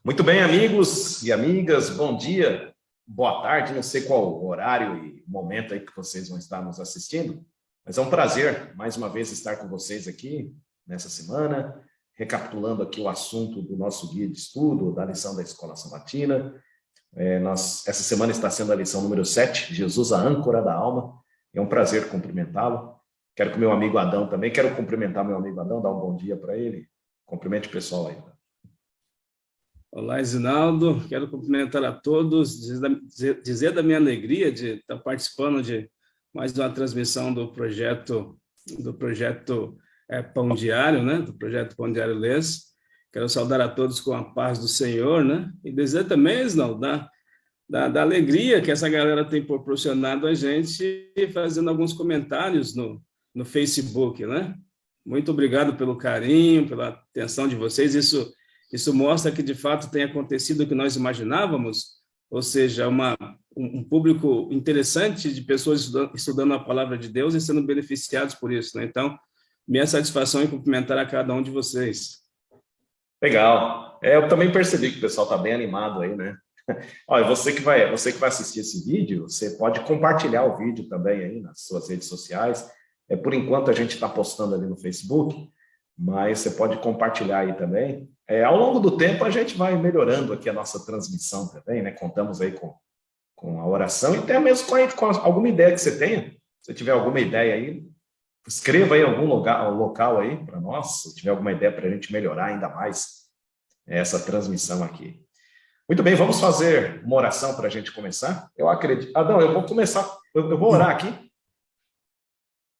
Muito bem, amigos e amigas, bom dia, boa tarde, não sei qual horário e momento aí que vocês vão estar nos assistindo, mas é um prazer, mais uma vez, estar com vocês aqui nessa semana, recapitulando aqui o assunto do nosso guia de estudo, da lição da Escola Sabatina. Essa semana está sendo a lição número 7, Jesus, a âncora da alma. É um prazer cumprimentá-lo. Quero que o meu amigo Adão também, quero cumprimentar meu amigo Adão, dar um bom dia para ele. Cumprimente o pessoal aí. Olá, Isinaldo. Quero cumprimentar a todos, dizer da minha alegria de estar participando de mais uma transmissão do projeto Pão Diário, né? Do projeto Pão Diário Lês. Quero saudar a todos com a paz do Senhor, né? E dizer também, Isinaldo, da alegria que essa galera tem proporcionado a gente, fazendo alguns comentários no Facebook, né? Muito obrigado pelo carinho, pela atenção de vocês. Isso mostra que, de fato, tem acontecido o que nós imaginávamos, ou seja, um público interessante de pessoas estudando a palavra de Deus e sendo beneficiados por isso, né? Então, minha satisfação em cumprimentar a cada um de vocês. Legal. Eu também percebi que o pessoal está bem animado aí, né? Olha, você que vai assistir esse vídeo, você pode compartilhar o vídeo também aí nas suas redes sociais. Por enquanto, a gente está postando ali no Facebook, mas você pode compartilhar aí também. Ao longo do tempo, a gente vai melhorando aqui a nossa transmissão também, né? Contamos aí com a oração e até mesmo com alguma ideia que você tenha. Se tiver alguma ideia aí, escreva aí algum local aí para nós, se tiver alguma ideia para a gente melhorar ainda mais essa transmissão aqui. Muito bem, vamos fazer uma oração para a gente começar? Eu acredito. Adão, eu vou começar, eu vou orar aqui.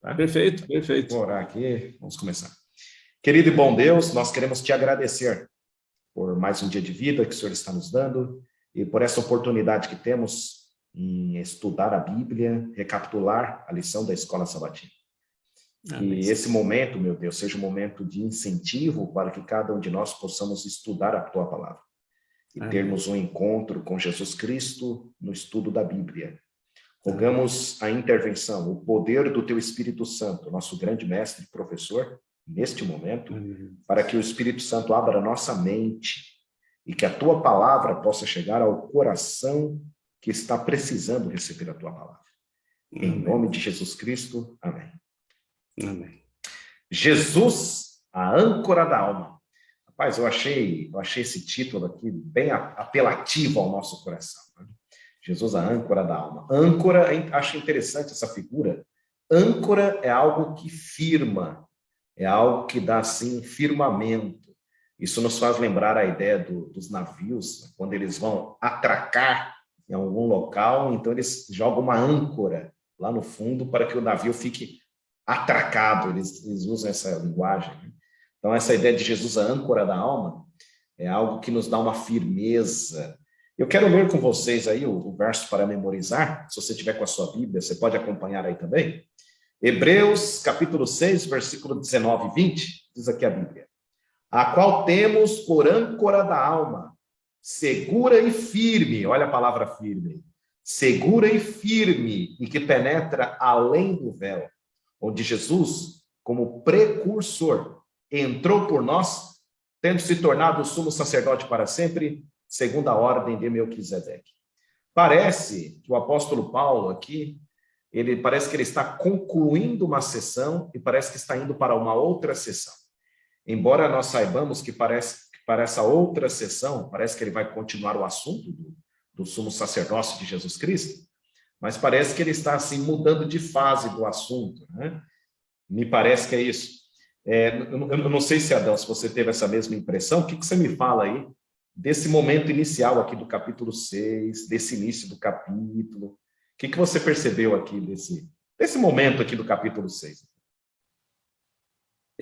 Tá? Perfeito. Vou orar aqui, vamos começar. Querido e bom Deus, nós queremos te agradecer por mais um dia de vida que o Senhor está nos dando e por essa oportunidade que temos em estudar a Bíblia, recapitular a lição da Escola Sabatina. Que esse momento, meu Deus, seja um momento de incentivo para que cada um de nós possamos estudar a tua palavra e termos um encontro com Jesus Cristo no estudo da Bíblia. Rogamos a intervenção, o poder do teu Espírito Santo, nosso grande mestre e professor, neste momento, para que o Espírito Santo abra a nossa mente e que a tua palavra possa chegar ao coração que está precisando receber a tua palavra. Em nome de Jesus Cristo, amém. Amém. Jesus, a âncora da alma. Rapaz, eu achei esse título aqui bem apelativo ao nosso coração. Né? Jesus, a âncora da alma. Âncora, acho interessante essa figura. Âncora é algo que firma, é algo que dá, assim, firmamento. Isso nos faz lembrar a ideia dos navios, né? Quando eles vão atracar em algum local, então eles jogam uma âncora lá no fundo para que o navio fique atracado. Eles usam essa linguagem. Né? Então, essa ideia de Jesus, a âncora da alma, é algo que nos dá uma firmeza. Eu quero ler com vocês aí o verso para memorizar. Se você tiver com a sua Bíblia, você pode acompanhar aí também. Hebreus, capítulo 6, versículo 19 e 20, diz aqui a Bíblia. A qual temos por âncora da alma, segura e firme, olha a palavra firme, segura e firme, e que penetra além do véu, onde Jesus, como precursor, entrou por nós, tendo se tornado o sumo sacerdote para sempre, segundo a ordem de Melquisedeque. Parece que o apóstolo Paulo aqui, parece que ele está concluindo uma sessão e parece que está indo para uma outra sessão. Embora nós saibamos que para essa outra sessão, parece que ele vai continuar o assunto do sumo sacerdócio de Jesus Cristo, mas parece que ele está assim mudando de fase do assunto, né? Me parece que é isso. Eu não sei se, Adão, se você teve essa mesma impressão, o que você me fala aí desse momento inicial aqui do capítulo 6, desse início do capítulo? O que você percebeu aqui desse momento aqui do capítulo 6?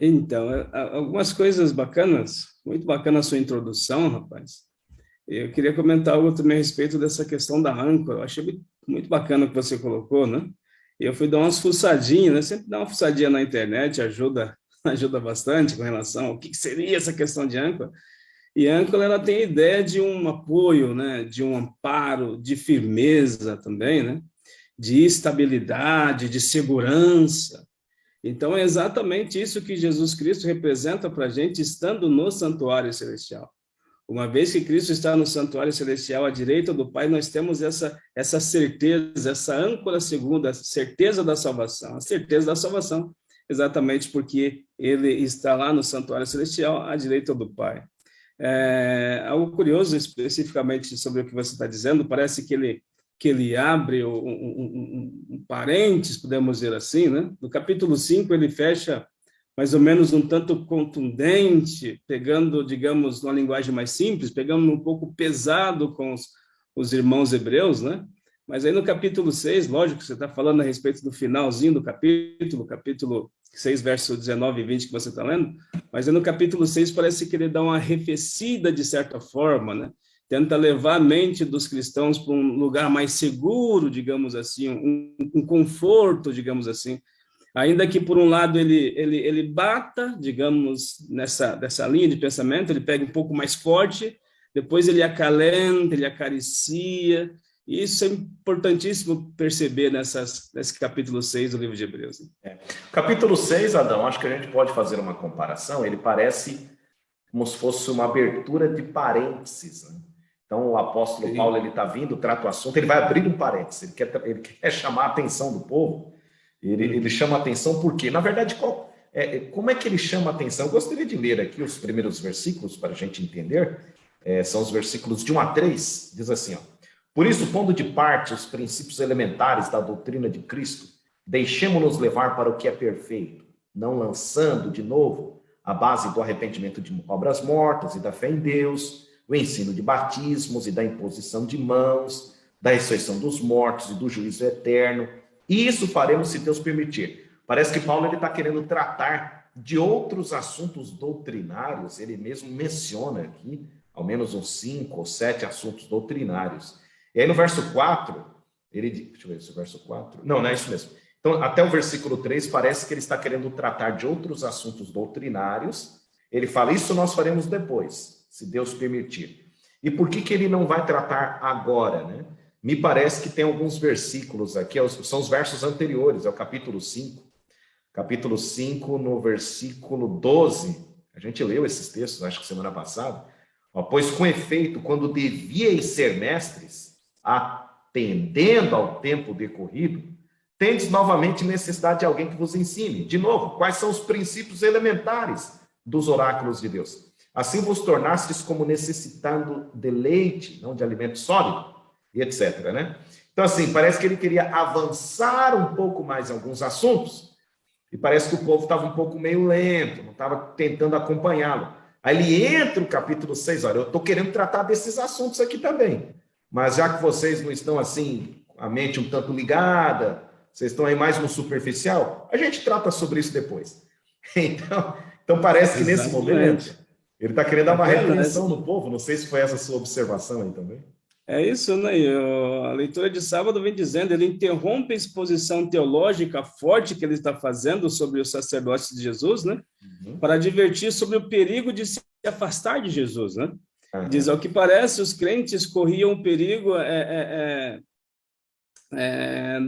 Então, algumas coisas bacanas, muito bacana a sua introdução, rapaz. Eu queria comentar algo também a respeito dessa questão da âncora. Eu achei muito bacana o que você colocou, né? Eu fui dar umas fuçadinhas, né? Sempre dar uma fuçadinha na internet ajuda bastante com relação ao que seria essa questão de âncora. E a âncora, ela tem a ideia de um apoio, né? De um amparo, de firmeza também, né? De estabilidade, de segurança. Então, é exatamente isso que Jesus Cristo representa para a gente estando no santuário celestial. Uma vez que Cristo está no santuário celestial à direita do Pai, nós temos essa certeza, essa âncora segunda, a certeza da salvação. A certeza da salvação, exatamente porque ele está lá no santuário celestial à direita do Pai. Algo curioso especificamente sobre o que você está dizendo, parece que ele abre um parênteses, podemos dizer assim, né? No capítulo 5, ele fecha mais ou menos um tanto contundente, pegando, digamos, numa linguagem mais simples, pegando um pouco pesado com os irmãos hebreus, né? Mas aí no capítulo 6, lógico, você está falando a respeito do finalzinho do capítulo 6, verso 19 e 20 que você está lendo, mas aí no capítulo 6 parece que ele dá uma arrefecida de certa forma, né? Tenta levar a mente dos cristãos para um lugar mais seguro, digamos assim, um conforto, digamos assim, ainda que por um lado ele bata, digamos, dessa linha de pensamento, ele pega um pouco mais forte, depois ele acalenta, ele acaricia, e isso é importantíssimo perceber nesse capítulo 6 do livro de Hebreus. Capítulo 6, Adão, acho que a gente pode fazer uma comparação, ele parece como se fosse uma abertura de parênteses, né? Então, o apóstolo Paulo, ele está vindo, trata o assunto, ele vai abrir um parênteses, ele quer chamar a atenção do povo. Ele chama a atenção por quê? Na verdade, como é que ele chama a atenção? Eu gostaria de ler aqui os primeiros versículos para a gente entender. São os versículos de 1 a 3. Diz assim, ó: por isso, pondo de parte os princípios elementares da doutrina de Cristo, deixemo-nos levar para o que é perfeito, não lançando de novo a base do arrependimento de obras mortas e da fé em Deus, o ensino de batismos e da imposição de mãos, da ressurreição dos mortos e do juízo eterno. E isso faremos se Deus permitir. Parece que Paulo está querendo tratar de outros assuntos doutrinários. Ele mesmo menciona aqui, ao menos uns 5 ou 7 assuntos doutrinários. E aí no verso 4, deixa eu ver se o verso 4... Não é isso mesmo. Então, até o versículo 3, parece que ele está querendo tratar de outros assuntos doutrinários. Ele fala, isso nós faremos depois, se Deus permitir. E por que ele não vai tratar agora, né? Me parece que tem alguns versículos aqui, são os versos anteriores, é o capítulo 5. Capítulo 5, no versículo 12, a gente leu esses textos, acho que semana passada. Pois com efeito, quando devíeis ser mestres, atendendo ao tempo decorrido, tendes novamente necessidade de alguém que vos ensine. De novo, quais são os princípios elementares dos oráculos de Deus? Assim vos tornastes como necessitando de leite, não de alimento sólido, e etc, né? Então, assim, parece que ele queria avançar um pouco mais em alguns assuntos, e parece que o povo estava um pouco meio lento, não estava tentando acompanhá-lo. Aí ele entra no capítulo 6, olha, eu estou querendo tratar desses assuntos aqui também, mas já que vocês não estão, assim, a mente um tanto ligada, vocês estão aí mais no superficial, a gente trata sobre isso depois. Então parece que nesse momento, ele está querendo dar uma repreensão no povo, não sei se foi essa sua observação aí também. É isso, né? A leitura de sábado vem dizendo, ele interrompe a exposição teológica forte que ele está fazendo sobre os sacerdotes de Jesus, né? Para advertir sobre o perigo de se afastar de Jesus, né? Diz, ao que parece, os crentes corriam o perigo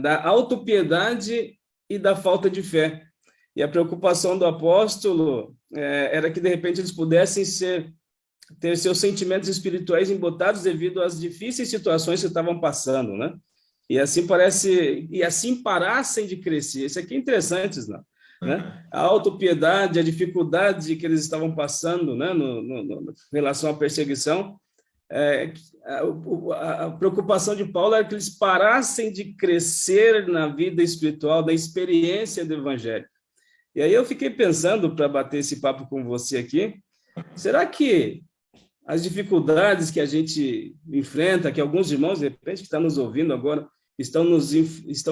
da autopiedade e da falta de fé. E a preocupação do apóstolo era que, de repente, eles pudessem ter seus sentimentos espirituais embotados devido às difíceis situações que estavam passando, né? E assim parassem de crescer. Isso aqui é interessante, não? Né? A autopiedade, a dificuldade que eles estavam passando, né? Em relação à perseguição, a preocupação de Paulo era que eles parassem de crescer na vida espiritual, da experiência do Evangelho. E aí eu fiquei pensando, para bater esse papo com você aqui, será que as dificuldades que a gente enfrenta, que alguns irmãos, de repente, que estão nos ouvindo agora, estão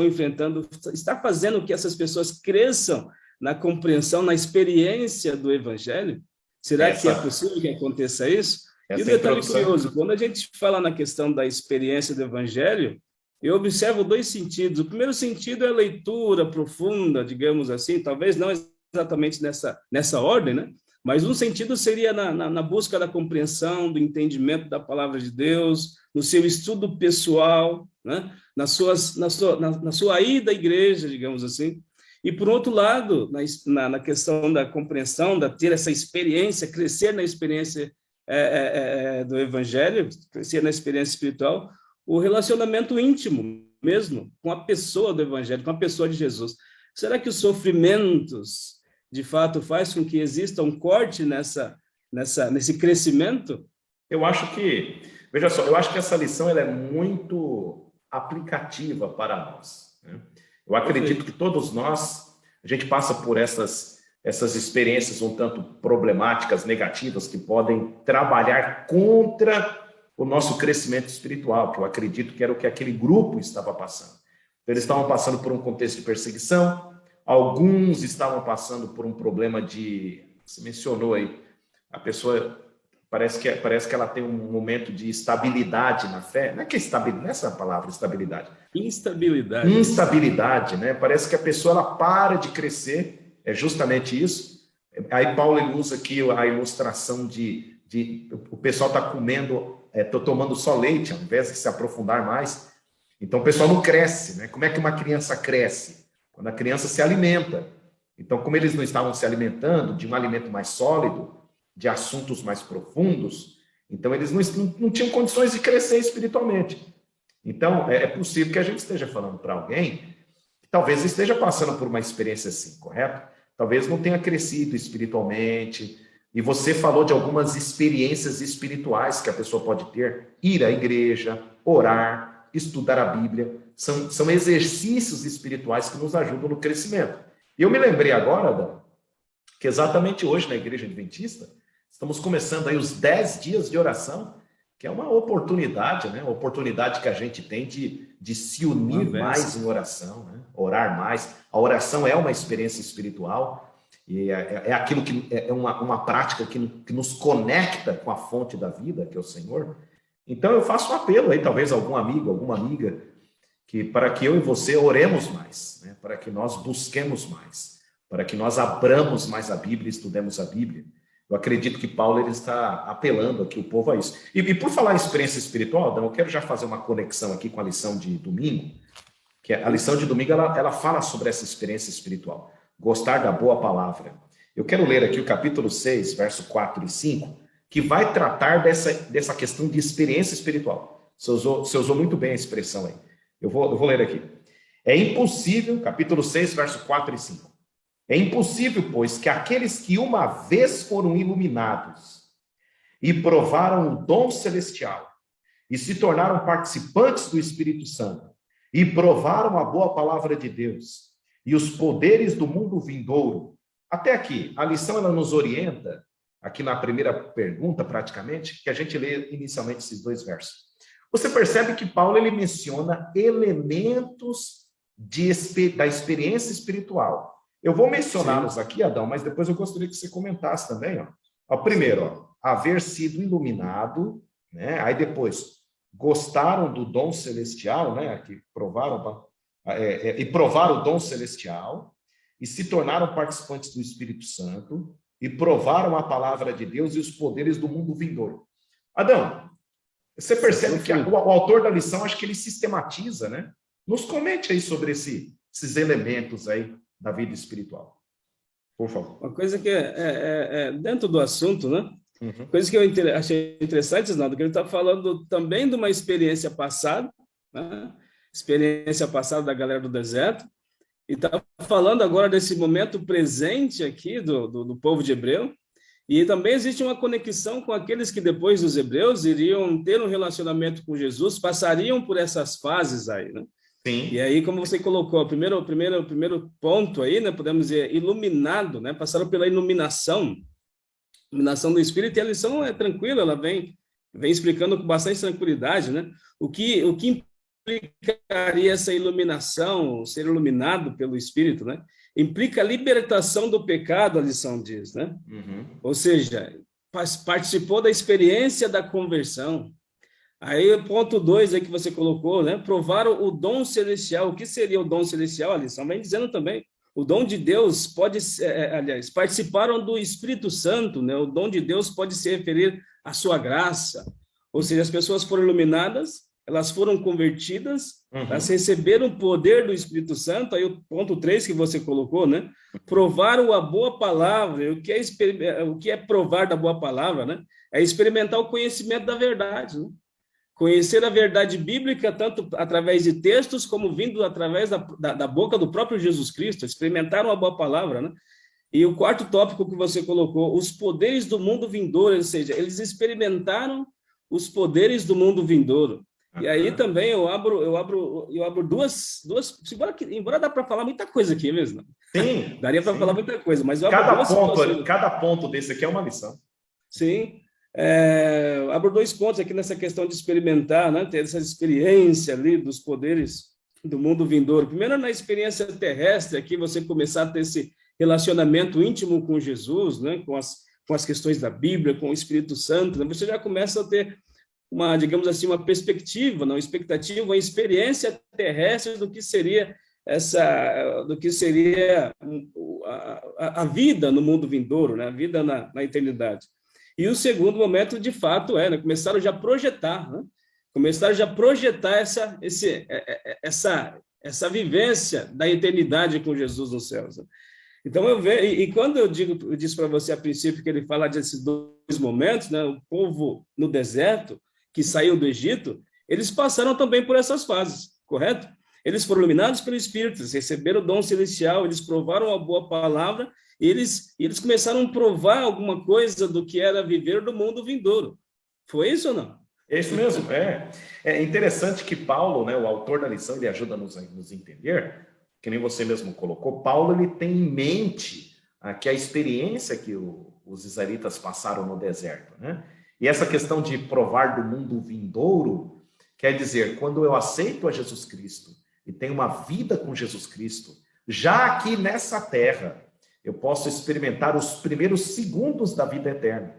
enfrentando, está fazendo que essas pessoas cresçam na compreensão, na experiência do Evangelho? Será que é possível que aconteça isso? E o detalhe curioso, quando a gente fala na questão da experiência do Evangelho, eu observo 2 sentidos. O primeiro sentido é a leitura profunda, digamos assim, talvez não exatamente nessa ordem, né? Mas um sentido seria na busca da compreensão, do entendimento da palavra de Deus, no seu estudo pessoal, né? na sua ida à igreja, digamos assim. E, por outro lado, na questão da compreensão, ter essa experiência, crescer na experiência do Evangelho, crescia na experiência espiritual, o relacionamento íntimo mesmo com a pessoa do Evangelho, com a pessoa de Jesus. Será que os sofrimentos, de fato, faz com que exista um corte nesse crescimento? Eu acho que, veja só, eu acho que essa lição ela é muito aplicativa para nós, né? Eu acredito que todos nós, a gente passa por essas experiências um tanto problemáticas, negativas, que podem trabalhar contra o nosso crescimento espiritual, que eu acredito que era o que aquele grupo estava passando. Então, eles estavam passando por um contexto de perseguição, alguns estavam passando por um problema você mencionou aí, a pessoa parece que ela tem um momento de estabilidade na fé, não é que estabilidade, não é essa palavra, estabilidade. Instabilidade, né? Parece que a pessoa ela para de crescer, é justamente isso. Aí Paulo ele usa aqui a ilustração de o pessoal está comendo, tomando só leite, ao invés de se aprofundar mais. Então o pessoal não cresce, né? Como é que uma criança cresce? Quando a criança se alimenta. Então, como eles não estavam se alimentando de um alimento mais sólido, de assuntos mais profundos, então eles não tinham condições de crescer espiritualmente. Então, é possível que a gente esteja falando para alguém que talvez esteja passando por uma experiência assim, correto? Talvez não tenha crescido espiritualmente, e você falou de algumas experiências espirituais que a pessoa pode ter, ir à igreja, orar, estudar a Bíblia, são exercícios espirituais que nos ajudam no crescimento. E eu me lembrei agora, Adão, que exatamente hoje na Igreja Adventista, estamos começando aí os 10 dias de oração, que é uma oportunidade, né? Uma oportunidade que a gente tem de se unir mais em oração, né? Orar mais. A oração é uma experiência espiritual e é aquilo que é uma prática que nos conecta com a fonte da vida, que é o Senhor. Então eu faço um apelo aí, talvez algum amigo, alguma amiga, para que eu e você oremos mais, né? Para que nós busquemos mais, para que nós abramos mais a Bíblia, estudemos a Bíblia. Eu acredito que Paulo ele está apelando aqui o povo a isso. E por falar em experiência espiritual, Adão, eu quero já fazer uma conexão aqui com a lição de domingo, que a lição de domingo ela fala sobre essa experiência espiritual, gostar da boa palavra. Eu quero ler aqui o capítulo 6, verso 4 e 5, que vai tratar dessa questão de experiência espiritual. Você usou muito bem a expressão aí. Eu vou ler aqui. É impossível, capítulo 6, verso 4 e 5. É impossível, pois, que aqueles que uma vez foram iluminados e provaram o dom celestial e se tornaram participantes do Espírito Santo e provaram a boa palavra de Deus e os poderes do mundo vindouro. Até aqui, a lição ela nos orienta, aqui na primeira pergunta, praticamente, que a gente lê inicialmente esses 2 versos. Você percebe que Paulo ele menciona elementos da experiência espiritual. Eu vou mencioná-los aqui, Adão, mas depois eu gostaria que você comentasse também. Primeiro, haver sido iluminado, né? Aí depois, gostaram do dom celestial, né? Que provaram o dom celestial e se tornaram participantes do Espírito Santo e provaram a palavra de Deus e os poderes do mundo vindouro. Adão, você percebe que o autor da lição, acho que ele sistematiza, né? Nos comente aí sobre esses elementos aí da vida espiritual, por favor. Uma coisa que é dentro do assunto, né? Uhum. Coisa que eu achei interessante, Isnaldo, que ele está falando também de uma experiência passada, né? Experiência passada da galera do deserto, e está falando agora desse momento presente aqui do povo de Hebreu, e também existe uma conexão com aqueles que depois dos hebreus iriam ter um relacionamento com Jesus, passariam por essas fases aí, né? Sim. E aí, como você colocou, o primeiro ponto aí, né, podemos dizer, iluminado, né, passaram pela iluminação do Espírito, e a lição é tranquila, ela vem explicando com bastante tranquilidade, né, o que implicaria essa iluminação, ser iluminado pelo Espírito, né, implica a libertação do pecado, a lição diz, né, ou seja, participou da experiência da conversão. Aí, o ponto 2 aí que você colocou, né? Provaram o dom celestial. O que seria o dom celestial? A lição vem dizendo também. O dom de Deus pode ser, aliás, participaram do Espírito Santo, né? O dom de Deus pode se referir à sua graça. Ou seja, as pessoas foram iluminadas, elas foram convertidas, elas receberam o poder do Espírito Santo. Aí, o ponto 3 que você colocou, né? Provaram a boa palavra. O que é provar da boa palavra, né? é experimentar o conhecimento da verdade, né? Conhecer a verdade bíblica, tanto através de textos, como vindo através da boca do próprio Jesus Cristo, experimentar uma boa palavra, né? E o quarto tópico que você colocou, os poderes do mundo vindouro, ou seja, eles experimentaram os poderes do mundo vindouro. E aí também eu abro duas embora dá para falar muita coisa aqui mesmo. Sim. Daria para falar muita coisa, mas eu abro cada ponto desse aqui é uma lição. Sim. Abro 2 pontos aqui nessa questão de experimentar, né? Ter essa experiência ali dos poderes do mundo vindouro. Primeiro, na experiência terrestre, aqui você começar a ter esse relacionamento íntimo com Jesus, né? Com as questões da Bíblia, com o Espírito Santo, né? Você já começa a ter uma, digamos assim, uma perspectiva, uma expectativa, uma experiência terrestre do que seria a vida no mundo vindouro, né? A vida na eternidade. E o segundo momento, de fato, né? Começaram já a projetar, né? Começaram já a projetar essa vivência da eternidade com Jesus nos céus. Né? Então, eu vejo, e quando eu disse para você a princípio que ele fala desses 2 momentos, né? O povo no deserto, que saiu do Egito, eles passaram também por essas fases, correto? Eles foram iluminados pelo Espírito, eles receberam o dom celestial, eles provaram a boa palavra, e eles começaram a provar alguma coisa do que era viver do mundo vindouro. Foi isso ou não? É isso mesmo, é interessante que Paulo, né, o autor da lição, ele ajuda a nos entender, que nem você mesmo colocou, Paulo ele tem em mente que a experiência que os israelitas passaram no deserto, né? E essa questão de provar do mundo vindouro, quer dizer, quando eu aceito a Jesus Cristo e tenho uma vida com Jesus Cristo, já aqui nessa terra, eu posso experimentar os primeiros segundos da vida eterna,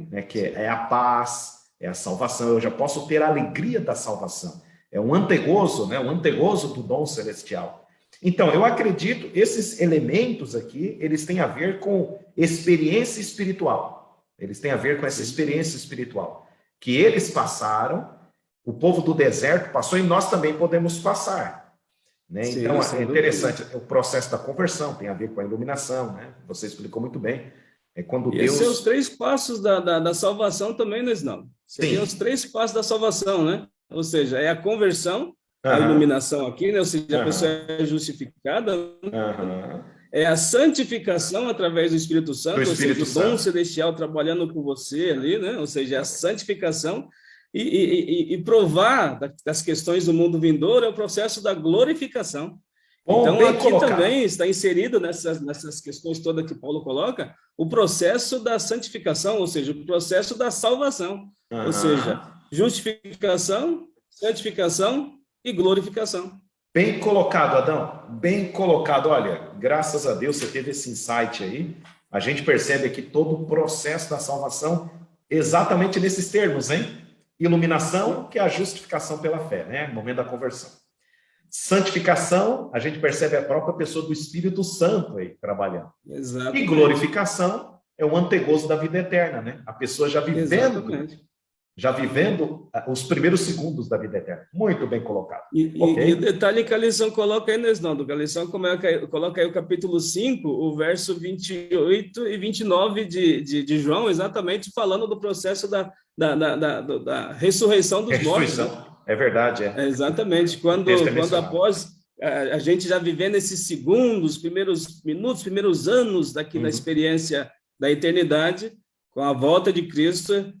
né? Que é a paz, é a salvação, eu já posso ter a alegria da salvação. É um antegozo, né? Um antegozo do dom celestial. Então, eu acredito, esses elementos aqui, eles têm a ver com experiência espiritual. Eles têm a ver com essa experiência espiritual. Que eles passaram, o povo do deserto passou e nós também podemos passar. Né? Sim, então, é interessante, o processo da conversão tem a ver com a iluminação, né? Você explicou muito bem. É quando Deus... Esses são os 3 passos da salvação também, né, não? Seriam os 3 passos da salvação, né? Ou seja, é a conversão, a iluminação aqui, né? Ou seja, a pessoa é justificada, né? É a santificação através do Espírito Santo, ou seja, o dom celestial trabalhando com você ali, né? Ou seja, a santificação e provar das questões do mundo vindouro é o processo da glorificação. Então, aqui colocado. Também está inserido nessas questões todas que Paulo coloca, o processo da santificação, ou seja, o processo da salvação. Ou seja, justificação, santificação e glorificação. Bem colocado, Adão, bem colocado. Olha, graças a Deus você teve esse insight aí. A gente percebe aqui todo o processo da salvação exatamente nesses termos, hein? Iluminação, que é a justificação pela fé, né? No momento da conversão. Santificação, a gente percebe a própria pessoa do Espírito Santo aí trabalhando. Exatamente. E glorificação é o antegozo da vida eterna, né? A pessoa já vivendo os primeiros segundos da vida eterna. Muito bem colocado. E o detalhe que a lição coloca aí, Nesnaldo, a lição coloca aí o capítulo 5, o verso 28 e 29 de João, exatamente falando do processo da ressurreição dos mortos. Né? É verdade, Exatamente. Quando após a gente já vivendo esses segundos, primeiros minutos, primeiros anos da experiência da eternidade, com a volta de Cristo,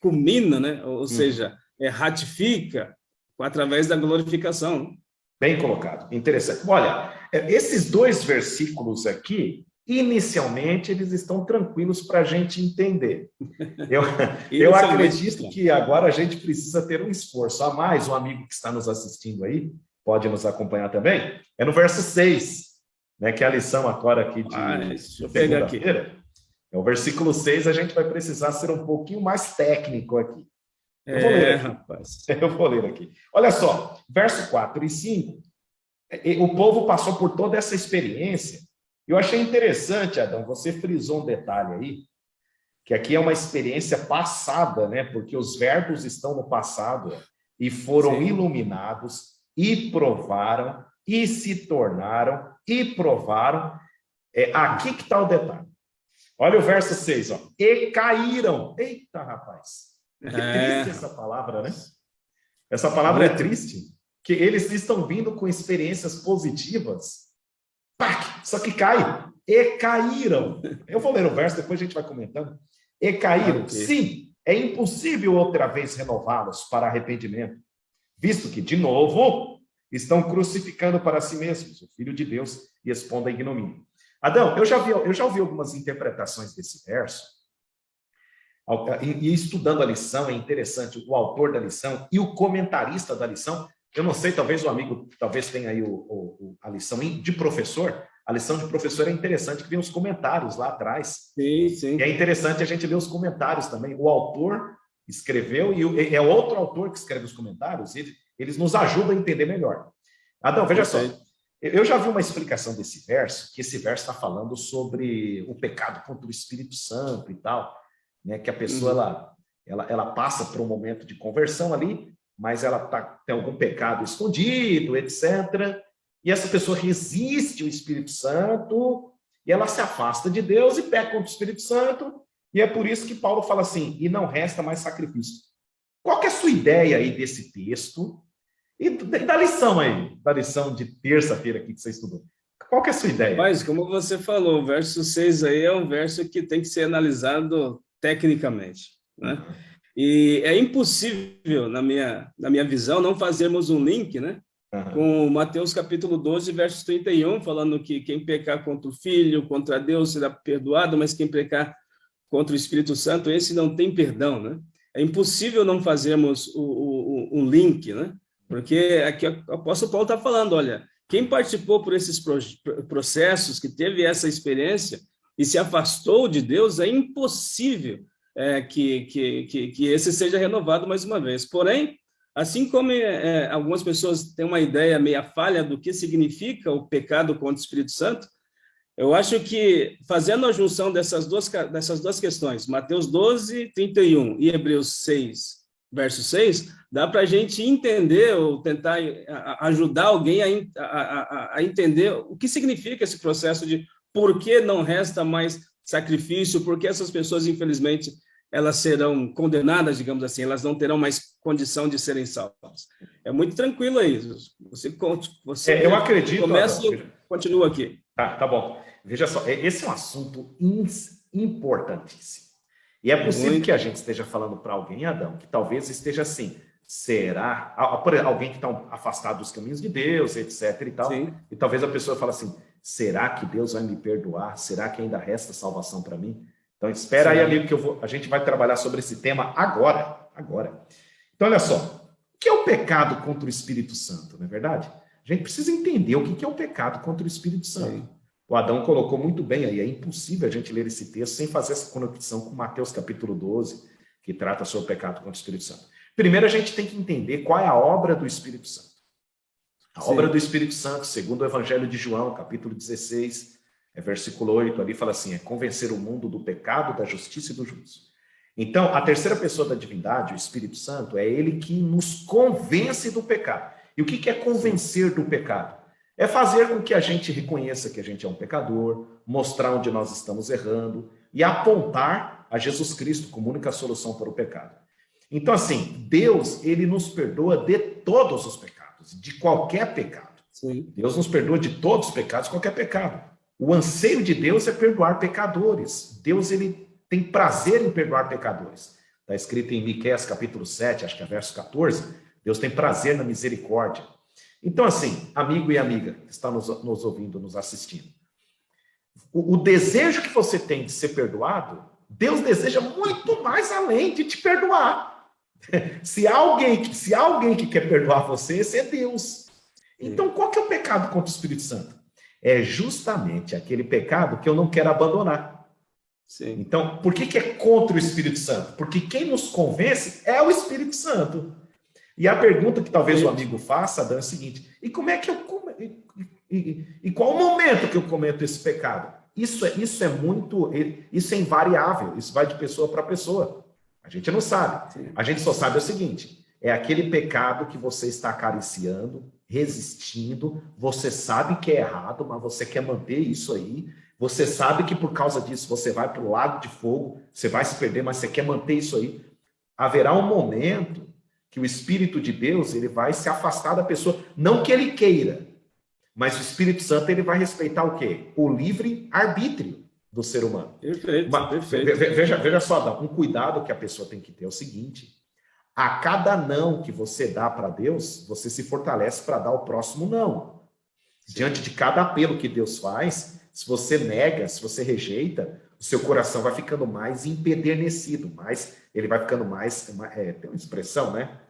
culmina, né? Ou seja, ratifica através da glorificação. Bem colocado, interessante. Olha, esses 2 versículos aqui, inicialmente, eles estão tranquilos para a gente entender. Eu acredito que agora a gente precisa ter um esforço a mais. Um amigo que está nos assistindo aí, pode nos acompanhar também, é no verso 6, né, que é a lição agora aqui deixa eu pegar aqui. É o versículo 6, a gente vai precisar ser um pouquinho mais técnico aqui. Rapaz. Eu vou ler aqui. Olha só, verso 4 e 5. O povo passou por toda essa experiência. Eu achei interessante, Adão, você frisou um detalhe aí, que aqui é uma experiência passada, né? Porque os verbos estão no passado e foram iluminados e provaram e se tornaram e provaram. Aqui que está o detalhe. Olha o verso 6, ó. E caíram. Eita, rapaz. Que triste essa palavra, né? Essa palavra é triste. Que eles estão vindo com experiências positivas. Pá, só que cai. E caíram. Eu vou ler o verso, depois a gente vai comentando. E caíram. Ok. Sim, é impossível outra vez renová-los para arrependimento, visto que, de novo, estão crucificando para si mesmos o Filho de Deus e expondo a ignomínia. Adão, eu já ouvi algumas interpretações desse verso, e estudando a lição, é interessante, o autor da lição e o comentarista da lição, eu não sei, talvez o amigo, talvez tenha aí a lição de professor, a lição de professor é interessante, que vem os comentários lá atrás. Sim, sim. E é interessante a gente ler os comentários também. O autor escreveu, e é outro autor que escreve os comentários, e eles nos ajudam a entender melhor. Adão, veja só, eu já vi uma explicação desse verso, que esse verso está falando sobre o pecado contra o Espírito Santo e tal, né? Que a pessoa ela passa por um momento de conversão ali, mas ela tem algum pecado escondido, etc. E essa pessoa resiste ao Espírito Santo, e ela se afasta de Deus e peca contra o Espírito Santo, e é por isso que Paulo fala assim, e não resta mais sacrifício. Qual que é a sua ideia aí desse texto? E da lição aí, da lição de terça-feira aqui que você estudou. Qual que é a sua ideia? Mas, como você falou, o verso 6 aí é um verso que tem que ser analisado tecnicamente, né? E é impossível, na minha visão, não fazermos um link, né? Com Mateus capítulo 12, verso 31, falando que quem pecar contra o Filho, contra Deus, será perdoado, mas quem pecar contra o Espírito Santo, esse não tem perdão, né? É impossível não fazermos um link, né? Porque aqui o apóstolo Paulo está falando, olha, quem participou por esses processos, que teve essa experiência e se afastou de Deus, é impossível que esse seja renovado mais uma vez. Porém, assim como algumas pessoas têm uma ideia meia falha do que significa o pecado contra o Espírito Santo, eu acho que, fazendo a junção dessas duas questões, Mateus 12, 31 e Hebreus 6, verso 6, dá para a gente entender ou tentar ajudar alguém a entender o que significa esse processo de por que não resta mais sacrifício, por que essas pessoas, infelizmente, elas serão condenadas, digamos assim, elas não terão mais condição de serem salvas. É muito tranquilo aí. Você eu acredito, começa e continua aqui. Tá bom. Veja só, esse é um assunto importantíssimo. E é possível que a gente esteja falando para alguém, Adão, que talvez esteja assim, será? Por exemplo, alguém que está afastado dos caminhos de Deus, etc. e tal. Sim. E talvez a pessoa fale assim, será que Deus vai me perdoar? Será que ainda resta salvação para mim? Então, espera aí, amigo, que a gente vai trabalhar sobre esse tema agora. Então, olha só. O que é o pecado contra o Espírito Santo, não é verdade? A gente precisa entender o que é o pecado contra o Espírito Santo. Sim. O Adão colocou muito bem aí. É impossível a gente ler esse texto sem fazer essa conexão com Mateus capítulo 12, que trata sobre o pecado contra o Espírito Santo. Primeiro, a gente tem que entender qual é a obra do Espírito Santo. A obra do Espírito Santo, segundo o Evangelho de João, capítulo 16, versículo 8, ali fala assim, é convencer o mundo do pecado, da justiça e do juízo. Então, a terceira pessoa da divindade, o Espírito Santo, é ele que nos convence do pecado. E o que é convencer do pecado? É fazer com que a gente reconheça que a gente é um pecador, mostrar onde nós estamos errando e apontar a Jesus Cristo como única solução para o pecado. Então, assim, Deus, ele nos perdoa de todos os pecados, de qualquer pecado. Sim. Deus nos perdoa de todos os pecados, qualquer pecado. O anseio de Deus é perdoar pecadores. Deus, ele tem prazer em perdoar pecadores. Está escrito em Miqueias capítulo 7, acho que é verso 14, Deus tem prazer na misericórdia. Então, assim, amigo e amiga que está nos ouvindo, nos assistindo, o desejo que você tem de ser perdoado, Deus deseja muito mais além de te perdoar. Se há alguém que quer perdoar você, esse é Deus. Então, qual que é o pecado contra o Espírito Santo? É justamente aquele pecado que eu não quero abandonar. Sim. Então, por que é contra o Espírito Santo? Porque quem nos convence é o Espírito Santo. E a pergunta que talvez o amigo faça, Dan, é a seguinte, e como é que eu e qual o momento que eu cometo esse pecado? Isso é invariável, isso vai de pessoa para pessoa. A gente não sabe. Sim. A gente só sabe o seguinte, é aquele pecado que você está acariciando, resistindo, você sabe que é errado, mas você quer manter isso aí, Você sabe que por causa disso você vai para o lago de fogo, você vai se perder, mas você quer manter isso aí. Haverá um momento que o Espírito de Deus ele vai se afastar da pessoa, não que ele queira, mas o Espírito Santo ele vai respeitar o quê? O livre arbítrio do ser humano. Perfeito, perfeito. Veja só, Adão, um cuidado que a pessoa tem que ter é o seguinte: a cada não que você dá para Deus, você se fortalece para dar o próximo não. Diante de cada apelo que Deus faz, se você nega, se você rejeita, o seu coração vai ficando mais empedernecido, ele vai ficando mais, tem uma expressão, né?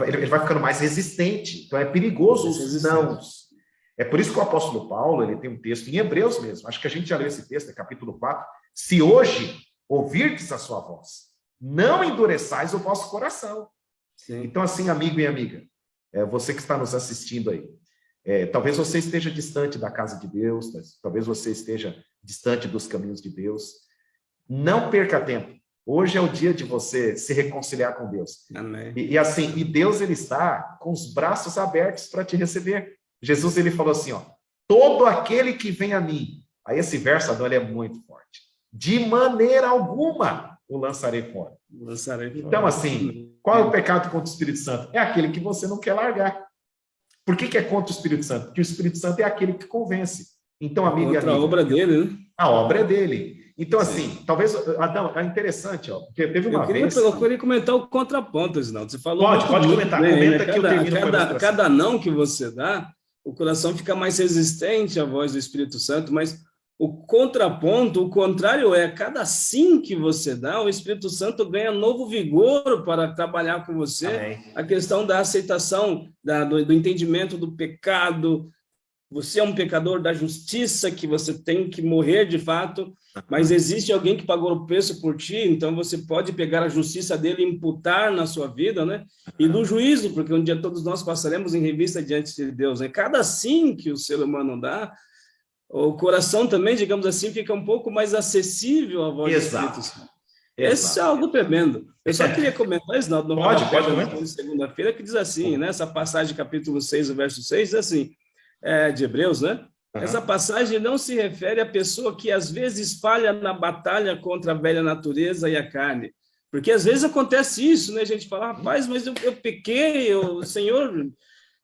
Ele vai ficando mais resistente. Então é perigoso os nãos. É por isso que o apóstolo Paulo ele tem um texto em Hebreus mesmo. Acho que a gente já leu esse texto, é capítulo 4. Se hoje ouvirdes a sua voz, não endureçais o vosso coração. Sim. Então, assim, amigo e amiga, você que está nos assistindo aí, talvez você esteja distante da casa de Deus, talvez você esteja distante dos caminhos de Deus. Não perca tempo. Hoje é o dia de você se reconciliar com Deus. Amém. E Deus ele está com os braços abertos para te receber. Jesus ele falou assim, ó, todo aquele que vem a mim. Aí esse verso, Adão, ele é muito forte. De maneira alguma o lançarei fora. Então, assim, qual é o pecado contra o Espírito Santo? É aquele que você não quer largar. Por que é contra o Espírito Santo? Porque o Espírito Santo é aquele que convence. Então, amigo e amiga, a obra dele, né? A obra é dele. Então, assim, talvez, Adão, é interessante, ó, porque teve uma vez... Eu queria comentar o contraponto, Isnaldo. Você falou pode comentar, bem, comenta né? que eu termino cada não que você dá, o coração fica mais resistente à voz do Espírito Santo, mas o contraponto, o contrário é, cada sim que você dá, o Espírito Santo ganha novo vigor para trabalhar com você. Amém. A questão da aceitação, do entendimento do pecado. Você é um pecador da justiça, que você tem que morrer de fato, mas existe alguém que pagou o preço por ti, então você pode pegar a justiça dele e imputar na sua vida, né? E do juízo, porque um dia todos nós passaremos em revista diante de Deus, né? Cada sim que o ser humano dá, o coração também, digamos assim, fica um pouco mais acessível à voz do Espírito Santo. Esse é algo tremendo. Eu só queria comentar, Isnaldo, pode comentar. Segunda-feira, que diz assim, né? Essa passagem, capítulo 6, verso 6, diz assim, de Hebreus, né? Essa passagem não se refere à pessoa que às vezes falha na batalha contra a velha natureza e a carne. Porque às vezes acontece isso, né? A gente fala, rapaz, mas eu pequei, Senhor,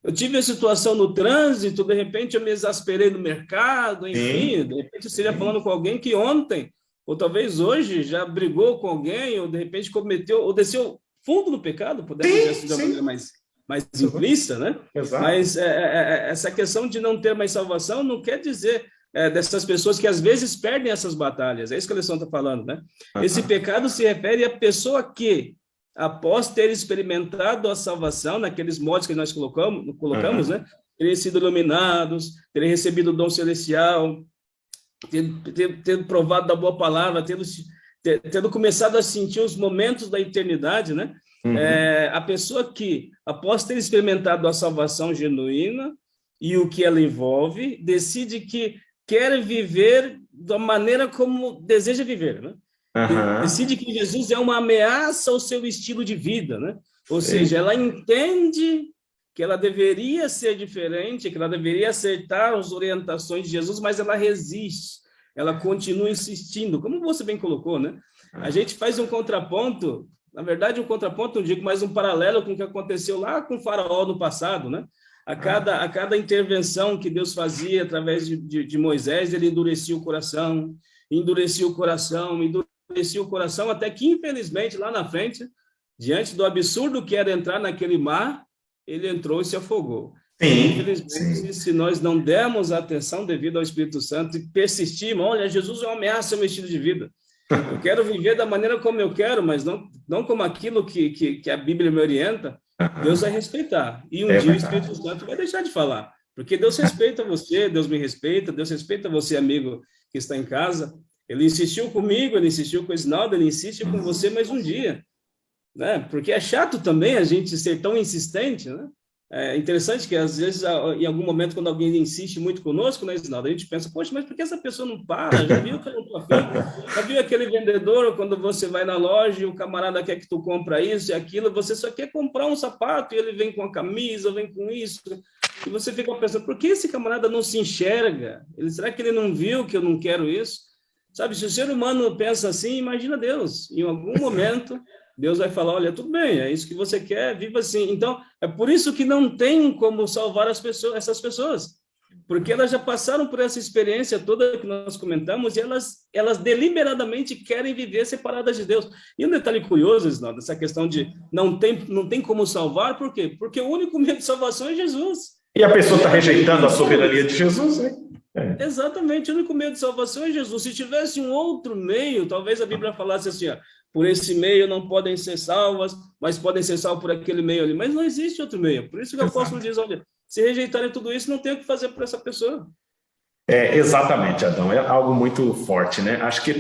eu tive a situação no trânsito, de repente eu me exasperei no mercado, enfim, de repente eu estaria falando com alguém que ontem, ou talvez hoje, já brigou com alguém, ou de repente cometeu, ou desceu fundo no pecado, podemos dizer assim de uma maneira mais implícita, né? Exato. Mas essa questão de não ter mais salvação não quer dizer dessas pessoas que às vezes perdem essas batalhas. É isso que a lição está falando, né? Esse pecado se refere à pessoa que, após ter experimentado a salvação, naqueles modos que nós colocamos, né? Terem sido iluminados, terem recebido o dom celestial, ter provado da boa palavra, tendo começado a sentir os momentos da eternidade, né? A pessoa que, após ter experimentado a salvação genuína e o que ela envolve, decide que quer viver da maneira como deseja viver, né? Decide que Jesus é uma ameaça ao seu estilo de vida, né? Ou seja, ela entende que ela deveria ser diferente, que ela deveria aceitar as orientações de Jesus, mas ela resiste, ela continua insistindo, como você bem colocou, né? A gente faz um contraponto, na verdade, um contraponto, não digo, mas um paralelo com o que aconteceu lá com o Faraó no passado, né? A cada intervenção que Deus fazia através de Moisés, ele endurecia o coração, até que, infelizmente, lá na frente, diante do absurdo que era entrar naquele mar, ele entrou e se afogou. Infelizmente, se nós não dermos atenção devida ao Espírito Santo e persistirmos, olha, Jesus é uma ameaça ao meu estilo de vida. Eu quero viver da maneira como eu quero, mas não como aquilo que a Bíblia me orienta, Deus vai respeitar. E um dia o Espírito Santo vai deixar de falar. Porque Deus respeita você, Deus me respeita, Deus respeita você, amigo que está em casa. Ele insistiu comigo, ele insistiu com o Isnaldo, ele insiste com você mais um dia. Né? Porque é chato também a gente ser tão insistente, né? É interessante que, às vezes, em algum momento, quando alguém insiste muito conosco, né, Isnaldo, a gente pensa, poxa, mas por que essa pessoa não para? Já viu que eu não estou afim? Já viu aquele vendedor, quando você vai na loja e o camarada quer que tu compra isso e aquilo, você só quer comprar um sapato e ele vem com a camisa, vem com isso. E você fica pensando, por que esse camarada não se enxerga? Será que ele não viu que eu não quero isso? Sabe, se o ser humano pensa assim, imagina Deus. Em algum momento, Deus vai falar, olha, tudo bem, é isso que você quer, viva assim. Então, é por isso que não tem como salvar essas pessoas. Porque elas já passaram por essa experiência toda que nós comentamos e elas deliberadamente querem viver separadas de Deus. E um detalhe curioso, Isnaldo, essa questão de não tem como salvar, por quê? Porque o único meio de salvação é Jesus. E a pessoa está rejeitando a soberania de Jesus, né? Exatamente, o único meio de salvação é Jesus. Se tivesse um outro meio, talvez a Bíblia falasse assim, ó, por esse meio não podem ser salvas, mas podem ser salvos por aquele meio ali. Mas não existe outro meio. Por isso que o apóstolo diz, olha, se rejeitarem tudo isso, não tem o que fazer por essa pessoa. Exatamente, Adão, é algo muito forte, né? Acho que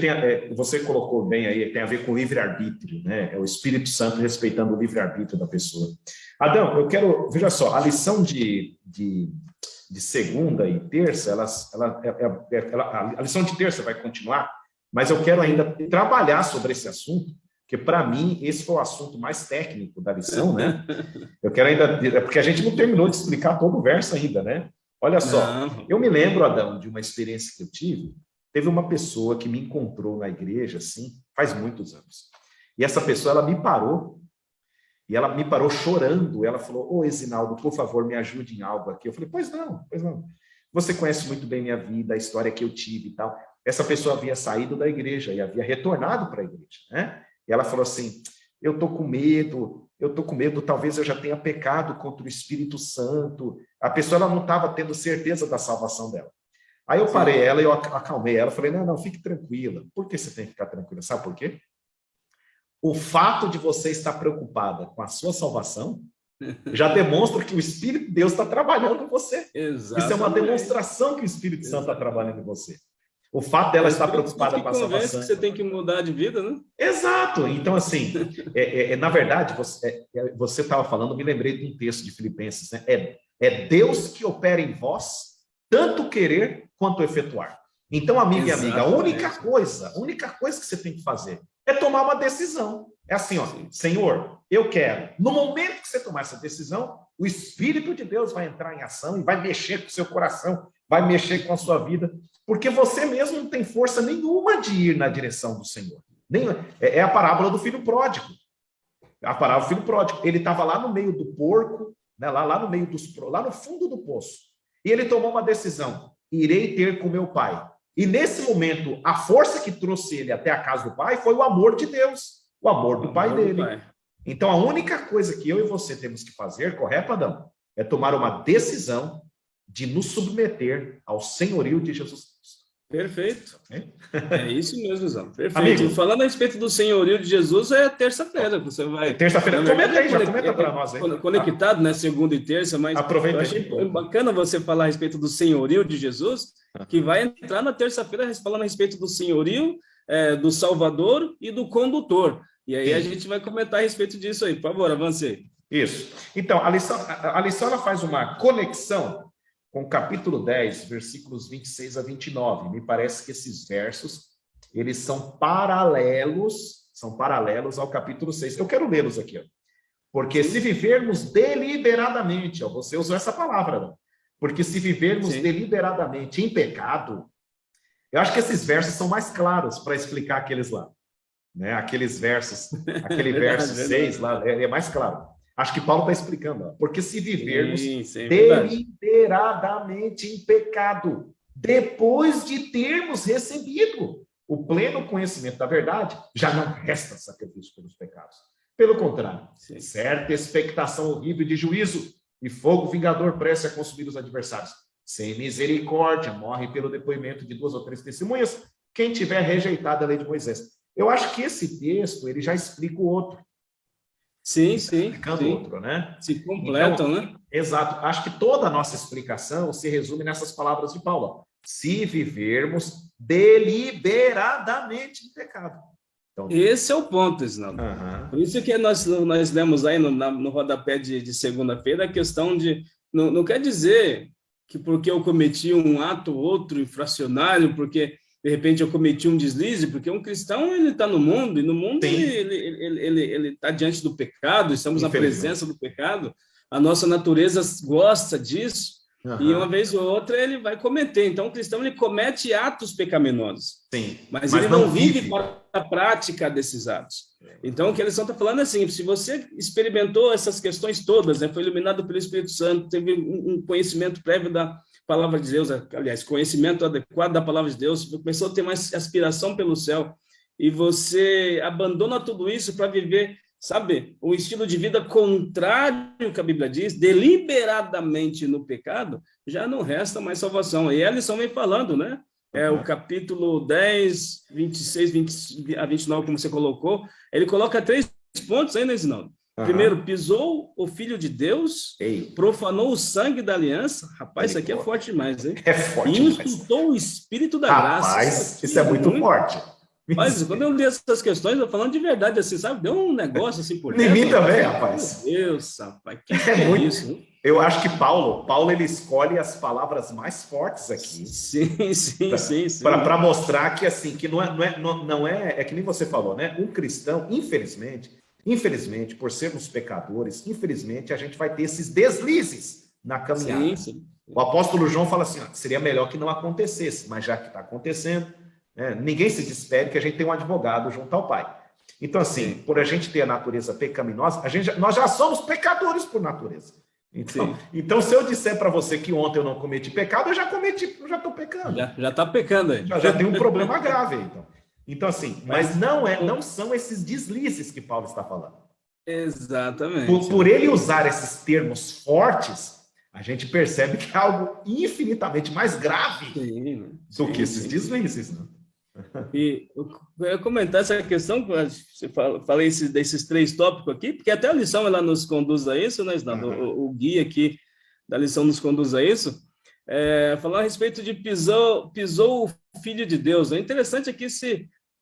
você colocou bem aí, tem a ver com livre-arbítrio, né? É o Espírito Santo respeitando o livre-arbítrio da pessoa. Adão, veja só, a lição de segunda e terça, a lição de terça vai continuar, mas eu quero ainda trabalhar sobre esse assunto, porque para mim esse foi o assunto mais técnico da lição, né? Eu quero ainda, porque a gente não terminou de explicar todo o verso ainda, né? Olha só, eu me lembro, Adão, de uma experiência que eu tive. Teve uma pessoa que me encontrou na igreja, assim, faz muitos anos. E essa pessoa, ela me parou chorando. Ela falou, ô Esinaldo, por favor, me ajude em algo aqui. Eu falei, pois não. Você conhece muito bem minha vida, a história que eu tive e tal. Essa pessoa havia saído da igreja e havia retornado para a igreja, né? E ela falou assim, eu estou com medo, talvez eu já tenha pecado contra o Espírito Santo. A pessoa ela não estava tendo certeza da salvação dela. Aí eu parei ela e eu acalmei ela, falei, não, fique tranquila. Por que você tem que ficar tranquila? Sabe por quê? O fato de você estar preocupada com a sua salvação já demonstra que o Espírito de Deus está trabalhando em você. Exatamente. Isso é uma demonstração que o Espírito Santo está trabalhando em você. O fato dela estar preocupada com a salvação. Que você tem que mudar de vida, né? Exato. Então, assim, na verdade, você estava falando, me lembrei de um texto de Filipenses, né? É Deus que opera em vós, tanto querer quanto efetuar. Então, amigo e amiga, a única coisa que você tem que fazer é tomar uma decisão. É assim, ó, Senhor, eu quero. No momento que você tomar essa decisão, o Espírito de Deus vai entrar em ação e vai mexer com o seu coração, vai mexer com a sua vida, porque você mesmo não tem força nenhuma de ir na direção do Senhor. É a parábola do filho pródigo. A parábola do filho pródigo. Ele estava lá no meio do porco, né, lá no fundo do poço. E ele tomou uma decisão: irei ter com meu pai. E nesse momento, a força que trouxe ele até a casa do pai foi o amor de Deus, o amor do pai dele. Então, a única coisa que eu e você temos que fazer, correto, Adão? É tomar uma decisão de nos submeter ao senhorio de Jesus Cristo. Perfeito. É isso mesmo, Zão. Perfeito. Amigo, falando a respeito do senhorio de Jesus, é terça-feira. Você vai. Terça-feira. Comenta aí, já comenta para nós aí. Conectado, né? Segunda e terça, mas aproveita. Eu achei bacana você falar a respeito do senhorio de Jesus, que vai entrar na terça-feira falando a respeito do senhorio, do Salvador e do condutor. E aí a gente vai comentar a respeito disso aí. Por favor, avance. Isso. Então, a lição ela faz uma conexão com o capítulo 10, versículos 26 a 29. Me parece que esses versos, eles são paralelos ao capítulo 6. Eu quero lê-los aqui, ó. Porque se vivermos deliberadamente, ó, você usou essa palavra, não? Porque se vivermos deliberadamente em pecado, eu acho que esses versos são mais claros para explicar aqueles lá, né? Aqueles versos, aquele verso 6 lá, é mais claro. Acho que Paulo está explicando, ó, porque se vivermos deliberadamente em pecado, depois de termos recebido o pleno conhecimento da verdade, já não resta sacrifício pelos pecados. Pelo contrário, certa expectação horrível de juízo e fogo vingador prestes a consumir os adversários. Sem misericórdia, morre pelo depoimento de 2 ou 3 testemunhas quem tiver rejeitado a lei de Moisés. Eu acho que esse texto ele já explica o outro. Sim. Outro, né? Se completam, então, né? Exato. Acho que toda a nossa explicação se resume nessas palavras de Paulo. Se vivermos deliberadamente em pecado. Então, esse é o ponto, Isnaldo. Por isso que nós lemos aí no rodapé de segunda-feira a questão de... Não quer dizer que porque eu cometi um ato ou outro infracionário, porque... de repente eu cometi um deslize, porque um cristão, ele está no mundo, e no mundo ele está diante do pecado, estamos na presença do pecado, a nossa natureza gosta disso, E uma vez ou outra ele vai cometer. Então, o cristão ele comete atos pecaminosos. Sim, mas ele não vive para a prática desses atos. Então, o que eles estão falando é assim, se você experimentou essas questões todas, né, foi iluminado pelo Espírito Santo, teve um conhecimento prévio da palavra de Deus, aliás, conhecimento adequado da palavra de Deus, começou a ter mais aspiração pelo céu, e você abandona tudo isso para viver, sabe, um estilo de vida contrário que a Bíblia diz, deliberadamente no pecado, já não resta mais salvação. E a lição vem falando, né? O capítulo 10, 26 20 a 29, como você colocou, ele coloca 3 pontos aí, né, Zinaldo? Primeiro, pisou o Filho de Deus, profanou o sangue da aliança. Rapaz, isso aqui é forte demais, hein? É forte demais. E insultou o Espírito da graça. Rapaz, isso é muito forte. Mas quando eu li essas questões, eu falando de verdade, assim, sabe? Deu um negócio assim por dentro. Em mim também, rapaz. Meu Deus, rapaz, que é muito isso, hein? Eu acho que Paulo ele escolhe as palavras mais fortes aqui. Sim. Para mostrar que assim, que não é que nem você falou, né? Um cristão, infelizmente, por sermos pecadores, infelizmente a gente vai ter esses deslizes na caminhada. Sim. O apóstolo João fala assim, seria melhor que não acontecesse, mas já que está acontecendo, né, ninguém se despede que a gente tem um advogado junto ao Pai. Então assim, por a gente ter a natureza pecaminosa, nós já somos pecadores por natureza. Então, se eu disser para você que ontem eu não cometi pecado, eu já estou pecando. Já está pecando aí. Já tem um problema grave aí, então assim, mas não são esses deslizes que Paulo está falando. Exatamente. Por ele usar esses termos fortes, a gente percebe que é algo infinitamente mais grave do que esses deslizes, né? E eu ia comentar essa questão, você falei desses 3 tópicos aqui, porque até a lição ela nos conduz a isso, né, o guia aqui da lição nos conduz a isso, falar a respeito de pisou o Filho de Deus. É interessante aqui,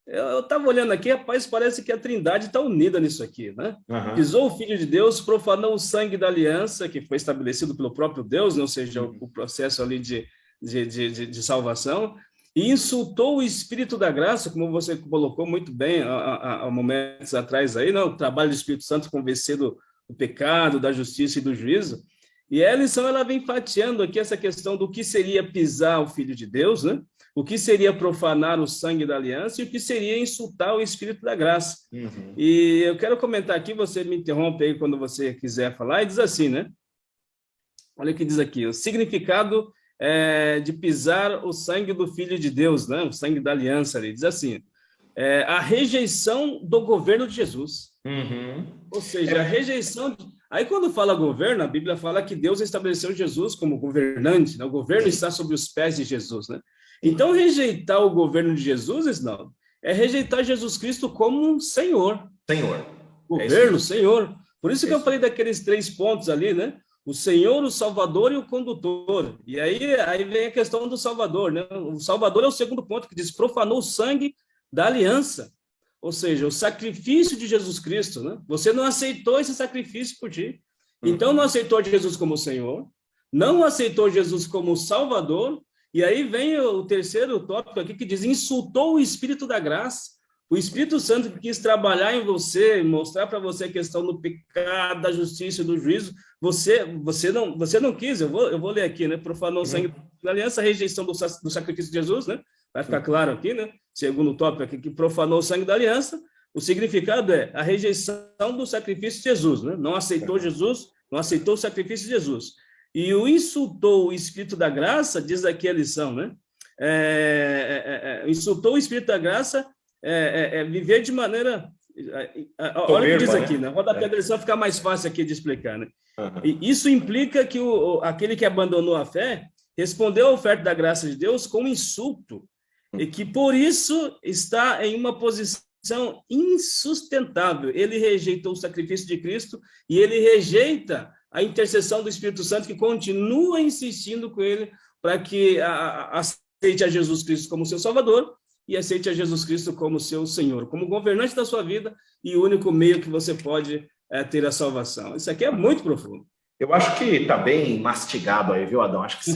eu estava olhando aqui, rapaz, parece que a Trindade está unida nisso aqui, né? Pisou o Filho de Deus, profanou o sangue da aliança, que foi estabelecido pelo próprio Deus, né? Ou seja, o processo ali de salvação, e insultou o Espírito da graça, como você colocou muito bem há momentos atrás aí, né? O trabalho do Espírito Santo convencendo do pecado, da justiça e do juízo. E a lição ela vem fatiando aqui essa questão do que seria pisar o Filho de Deus, né? O que seria profanar o sangue da aliança e o que seria insultar o Espírito da graça. E eu quero comentar aqui, você me interrompe aí quando você quiser falar, e diz assim, né? Olha o que diz aqui, o significado de pisar o sangue do Filho de Deus, né? O sangue da aliança, ele diz assim, a rejeição do governo de Jesus. Ou seja, a rejeição... Aí, quando fala governo, a Bíblia fala que Deus estabeleceu Jesus como governante, né? O governo está sobre os pés de Jesus, né? Então, rejeitar o governo de Jesus, não, é rejeitar Jesus Cristo como um Senhor. Governo, Senhor. Por isso que eu falei daqueles 3 pontos ali, né? O Senhor, o Salvador e o condutor. E aí vem a questão do Salvador, né? O Salvador é o segundo ponto, que diz, profanou o sangue da aliança. Ou seja, o sacrifício de Jesus Cristo, né? Você não aceitou esse sacrifício por ti. Então, não aceitou Jesus como Senhor, não aceitou Jesus como Salvador, e aí vem o terceiro tópico aqui que diz, insultou o Espírito da graça. O Espírito Santo que quis trabalhar em você, mostrar para você a questão do pecado, da justiça e do juízo, você não quis, eu vou ler aqui, né? Profanou o sangue da aliança, a rejeição do sacrifício de Jesus, né? Vai ficar claro aqui, né? Segundo tópico aqui, que profanou o sangue da aliança, o significado é a rejeição do sacrifício de Jesus, né? Não aceitou Jesus, não aceitou o sacrifício de Jesus. E o insultou o Espírito da graça, diz aqui a lição, né? Insultou o Espírito da graça, viver de maneira... olha o que diz aqui, né? Roda a pedra só ficar mais fácil aqui de explicar, né? E isso implica que aquele que abandonou a fé respondeu à oferta da graça de Deus com insulto, e que por isso está em uma posição insustentável. Ele rejeitou o sacrifício de Cristo e ele rejeita a intercessão do Espírito Santo, que continua insistindo com ele para que aceite a Jesus Cristo como seu Salvador e aceite a Jesus Cristo como seu Senhor, como governante da sua vida e o único meio que você pode ter a salvação. Isso aqui é muito profundo. Eu acho que está bem mastigado aí, viu, Adão? Acho que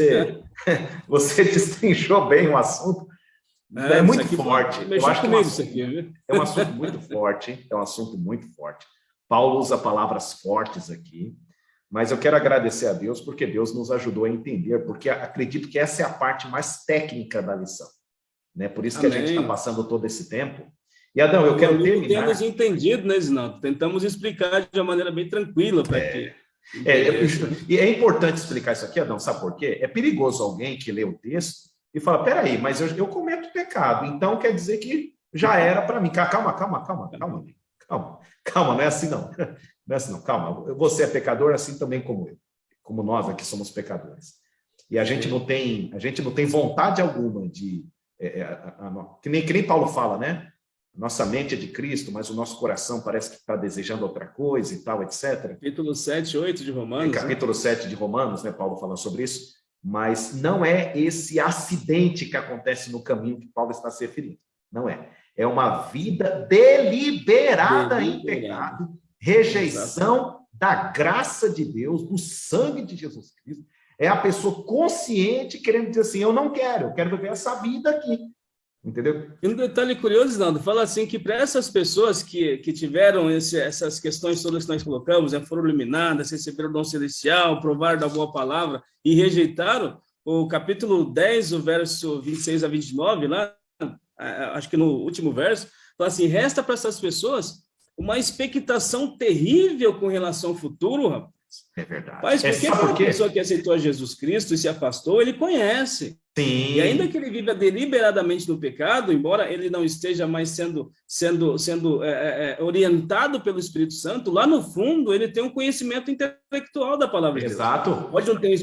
você destrinchou bem o assunto. É muito forte. Eu acho que é um assunto muito forte. É um assunto muito forte. Paulo usa palavras fortes aqui. Mas eu quero agradecer a Deus porque Deus nos ajudou a entender, porque acredito que essa é a parte mais técnica da lição, né? Por isso que a gente está Amém. passando todo esse tempo. E, Adão, eu O quero amigo terminar... temos entendido, né, Zinaldo? Tentamos explicar de uma maneira bem tranquila para que entendesse, né? E é importante explicar isso aqui, Adão, sabe por quê? É perigoso alguém que lê o texto e fala, peraí, mas eu cometo pecado, então quer dizer que já era para mim. Calma, não é assim não. Não é assim não, calma. Você é pecador assim também como eu, como nós aqui somos pecadores. E a gente não tem vontade alguma de... que nem Paulo fala, né? Nossa mente é de Cristo, mas o nosso coração parece que está desejando outra coisa e tal, etc. Capítulo 7, 8 de Romanos. Capítulo 7 de Romanos, né? Paulo fala sobre isso. Mas não é esse acidente que acontece no caminho que Paulo está se referindo. Não é. É uma vida deliberada em pecado, rejeição da graça de Deus, do sangue de Jesus Cristo. É a pessoa consciente querendo dizer assim, eu não quero, eu quero viver essa vida aqui. Entendeu? E um detalhe curioso, Nando, fala assim que para essas pessoas que tiveram essas questões todas que nós colocamos, foram eliminadas, receberam o dom celestial, provaram da boa palavra e rejeitaram, o capítulo 10, o verso 26 a 29, lá, acho que no último verso, fala assim, resta para essas pessoas uma expectação terrível com relação ao futuro, rapaz. É verdade. Mas porque a pessoa que aceitou a Jesus Cristo e se afastou, ele conhece. Sim. E ainda que ele viva deliberadamente no pecado, embora ele não esteja mais sendo orientado pelo Espírito Santo, lá no fundo ele tem um conhecimento intelectual da palavra de Deus. Exato. Pode não ter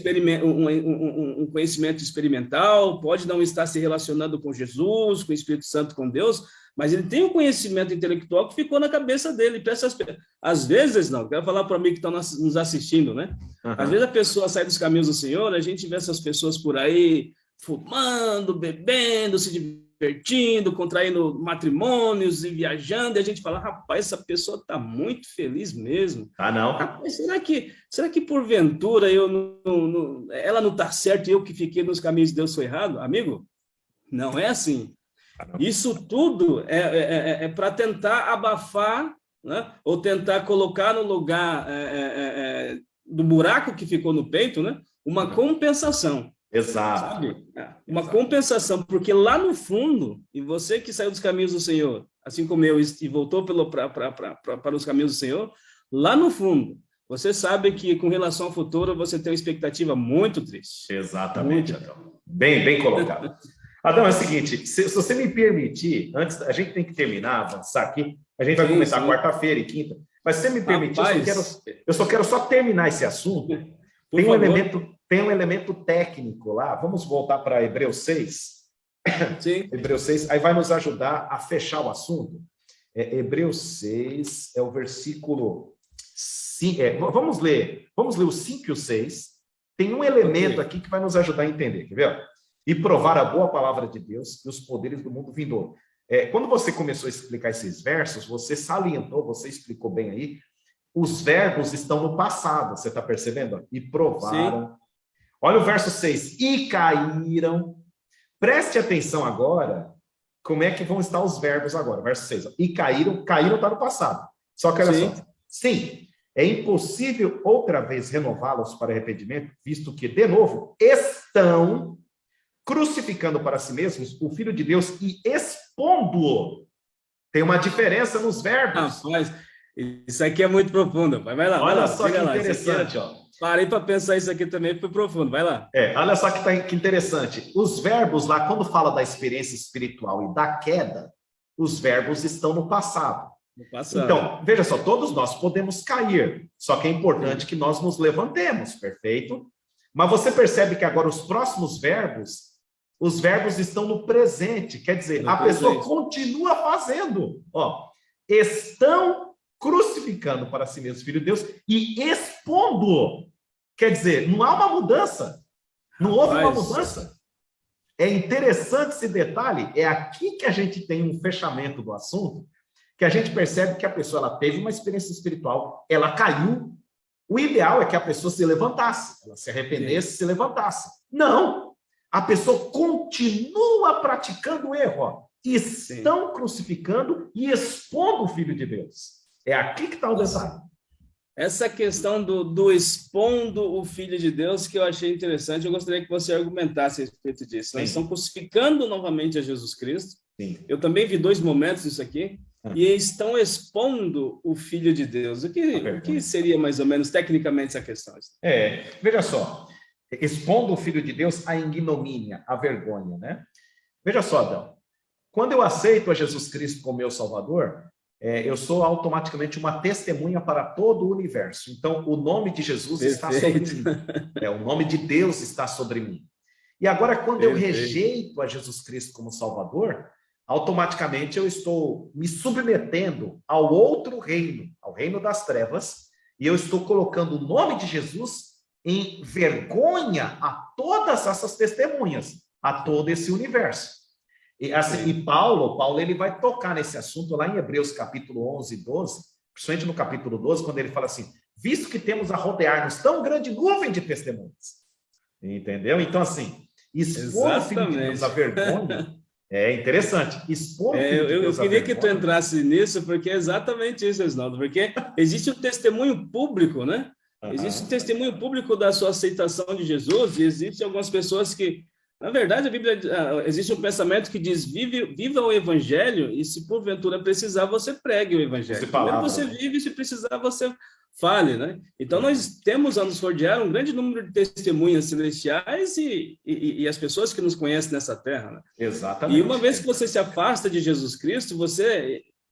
um conhecimento experimental, pode não estar se relacionando com Jesus, com o Espírito Santo, com Deus, mas ele tem um conhecimento intelectual que ficou na cabeça dele. Às vezes, não, quero falar para mim que estão nos assistindo, né? Uhum. Às vezes a pessoa sai dos caminhos do Senhor, a gente vê essas pessoas por aí fumando, bebendo, se divertindo, contraindo matrimônios e viajando, e a gente fala, rapaz, essa pessoa está muito feliz mesmo. Ah, não? Rapaz, será que porventura ela não está certa e eu que fiquei nos caminhos de Deus sou errado? Amigo, não é assim. Isso tudo é para tentar abafar, né? Ou tentar colocar no lugar do buraco que ficou no peito, né? Uma compensação. Exato. Sabe? Uma compensação, porque lá no fundo, e você que saiu dos caminhos do Senhor, assim como eu, e voltou para os caminhos do Senhor, lá no fundo, você sabe que com relação ao futuro você tem uma expectativa muito triste. Exatamente, Adão. Bem colocado. Adão, é o seguinte, se você me permitir, antes, a gente tem que terminar, avançar aqui, a gente vai começar quarta-feira e quinta, mas se você me permitir, eu só quero terminar esse assunto. Tem um elemento técnico lá, vamos voltar para Hebreus 6. Sim. Hebreus 6, aí vai nos ajudar a fechar o assunto. Hebreus 6 é o versículo 5, vamos ler o 5 e o 6. Tem um elemento aqui que vai nos ajudar a entender, quer ver? E provar a boa palavra de Deus e os poderes do mundo vindouro. Quando você começou a explicar esses versos, você salientou, você explicou bem aí, os verbos estão no passado, você está percebendo? E provaram. Sim. Olha o verso 6. E caíram. Preste atenção agora, como é que vão estar os verbos agora. Verso 6. E caíram está no passado. Só que olha só. Sim, é impossível outra vez renová-los para arrependimento, visto que, de novo, estão crucificando para si mesmos o Filho de Deus e expondo-o. Tem uma diferença nos verbos. Rapaz, isso aqui é muito profundo. Vai lá. Olha só que interessante, ó. Parei para pensar isso aqui também, foi profundo. Vai lá. Olha só que interessante. Os verbos lá, quando fala da experiência espiritual e da queda, os verbos estão no passado. Então, veja só, todos nós podemos cair, só que é importante que nós nos levantemos, perfeito? Mas você percebe que agora os próximos verbos, os verbos estão no presente, quer dizer, a pessoa continua fazendo. Ó, estão crucificando para si mesmo o Filho de Deus e expondo. Quer dizer, não há uma mudança. Não houve uma mudança. É interessante esse detalhe. É aqui que a gente tem um fechamento do assunto, que a gente percebe que a pessoa ela teve uma experiência espiritual, ela caiu. O ideal é que a pessoa se levantasse, ela se arrependesse e se levantasse. Não! A pessoa continua praticando o erro. Ó. Estão crucificando e expondo o Filho de Deus. É aqui que está o detalhe. essa questão do expondo o Filho de Deus, que eu achei interessante, eu gostaria que você argumentasse a respeito disso. Sim. Nós estamos crucificando novamente a Jesus Cristo. Sim. Eu também vi 2 momentos nisso aqui, e estão expondo o Filho de Deus. O que seria, mais ou menos, tecnicamente, essa questão? Veja só, expondo o Filho de Deus à ignomínia, à vergonha, né? Veja só, Adão, quando eu aceito a Jesus Cristo como meu Salvador, eu sou automaticamente uma testemunha para todo o universo. Então, o nome de Jesus está sobre mim. O nome de Deus está sobre mim. E agora, quando eu rejeito a Jesus Cristo como Salvador, automaticamente eu estou me submetendo ao outro reino, ao reino das trevas, e eu estou colocando o nome de Jesus em vergonha a todas essas testemunhas, a todo esse universo. E, assim, e Paulo ele vai tocar nesse assunto lá em Hebreus capítulo 11 e 12, principalmente no capítulo 12, quando ele fala assim, visto que temos a rodear-nos tão grande nuvem de testemunhas. Entendeu? Então, assim, expor o Filho de Deus à vergonha é interessante. Expor o Filho de Deus à vergonha. Eu queria que tu entrasse nisso, porque é exatamente isso, Reginaldo, porque existe um testemunho público, né? Existe um testemunho público da sua aceitação de Jesus, e existem algumas pessoas que, na verdade, a Bíblia, existe um pensamento que diz, viva o Evangelho, e se porventura precisar, você pregue o Evangelho. Primeiro você vive, e se precisar, você fale, né? Então, nós temos a nos rodear um grande número de testemunhas celestiais e as pessoas que nos conhecem nessa terra, né? Exatamente. E uma vez que você se afasta de Jesus Cristo,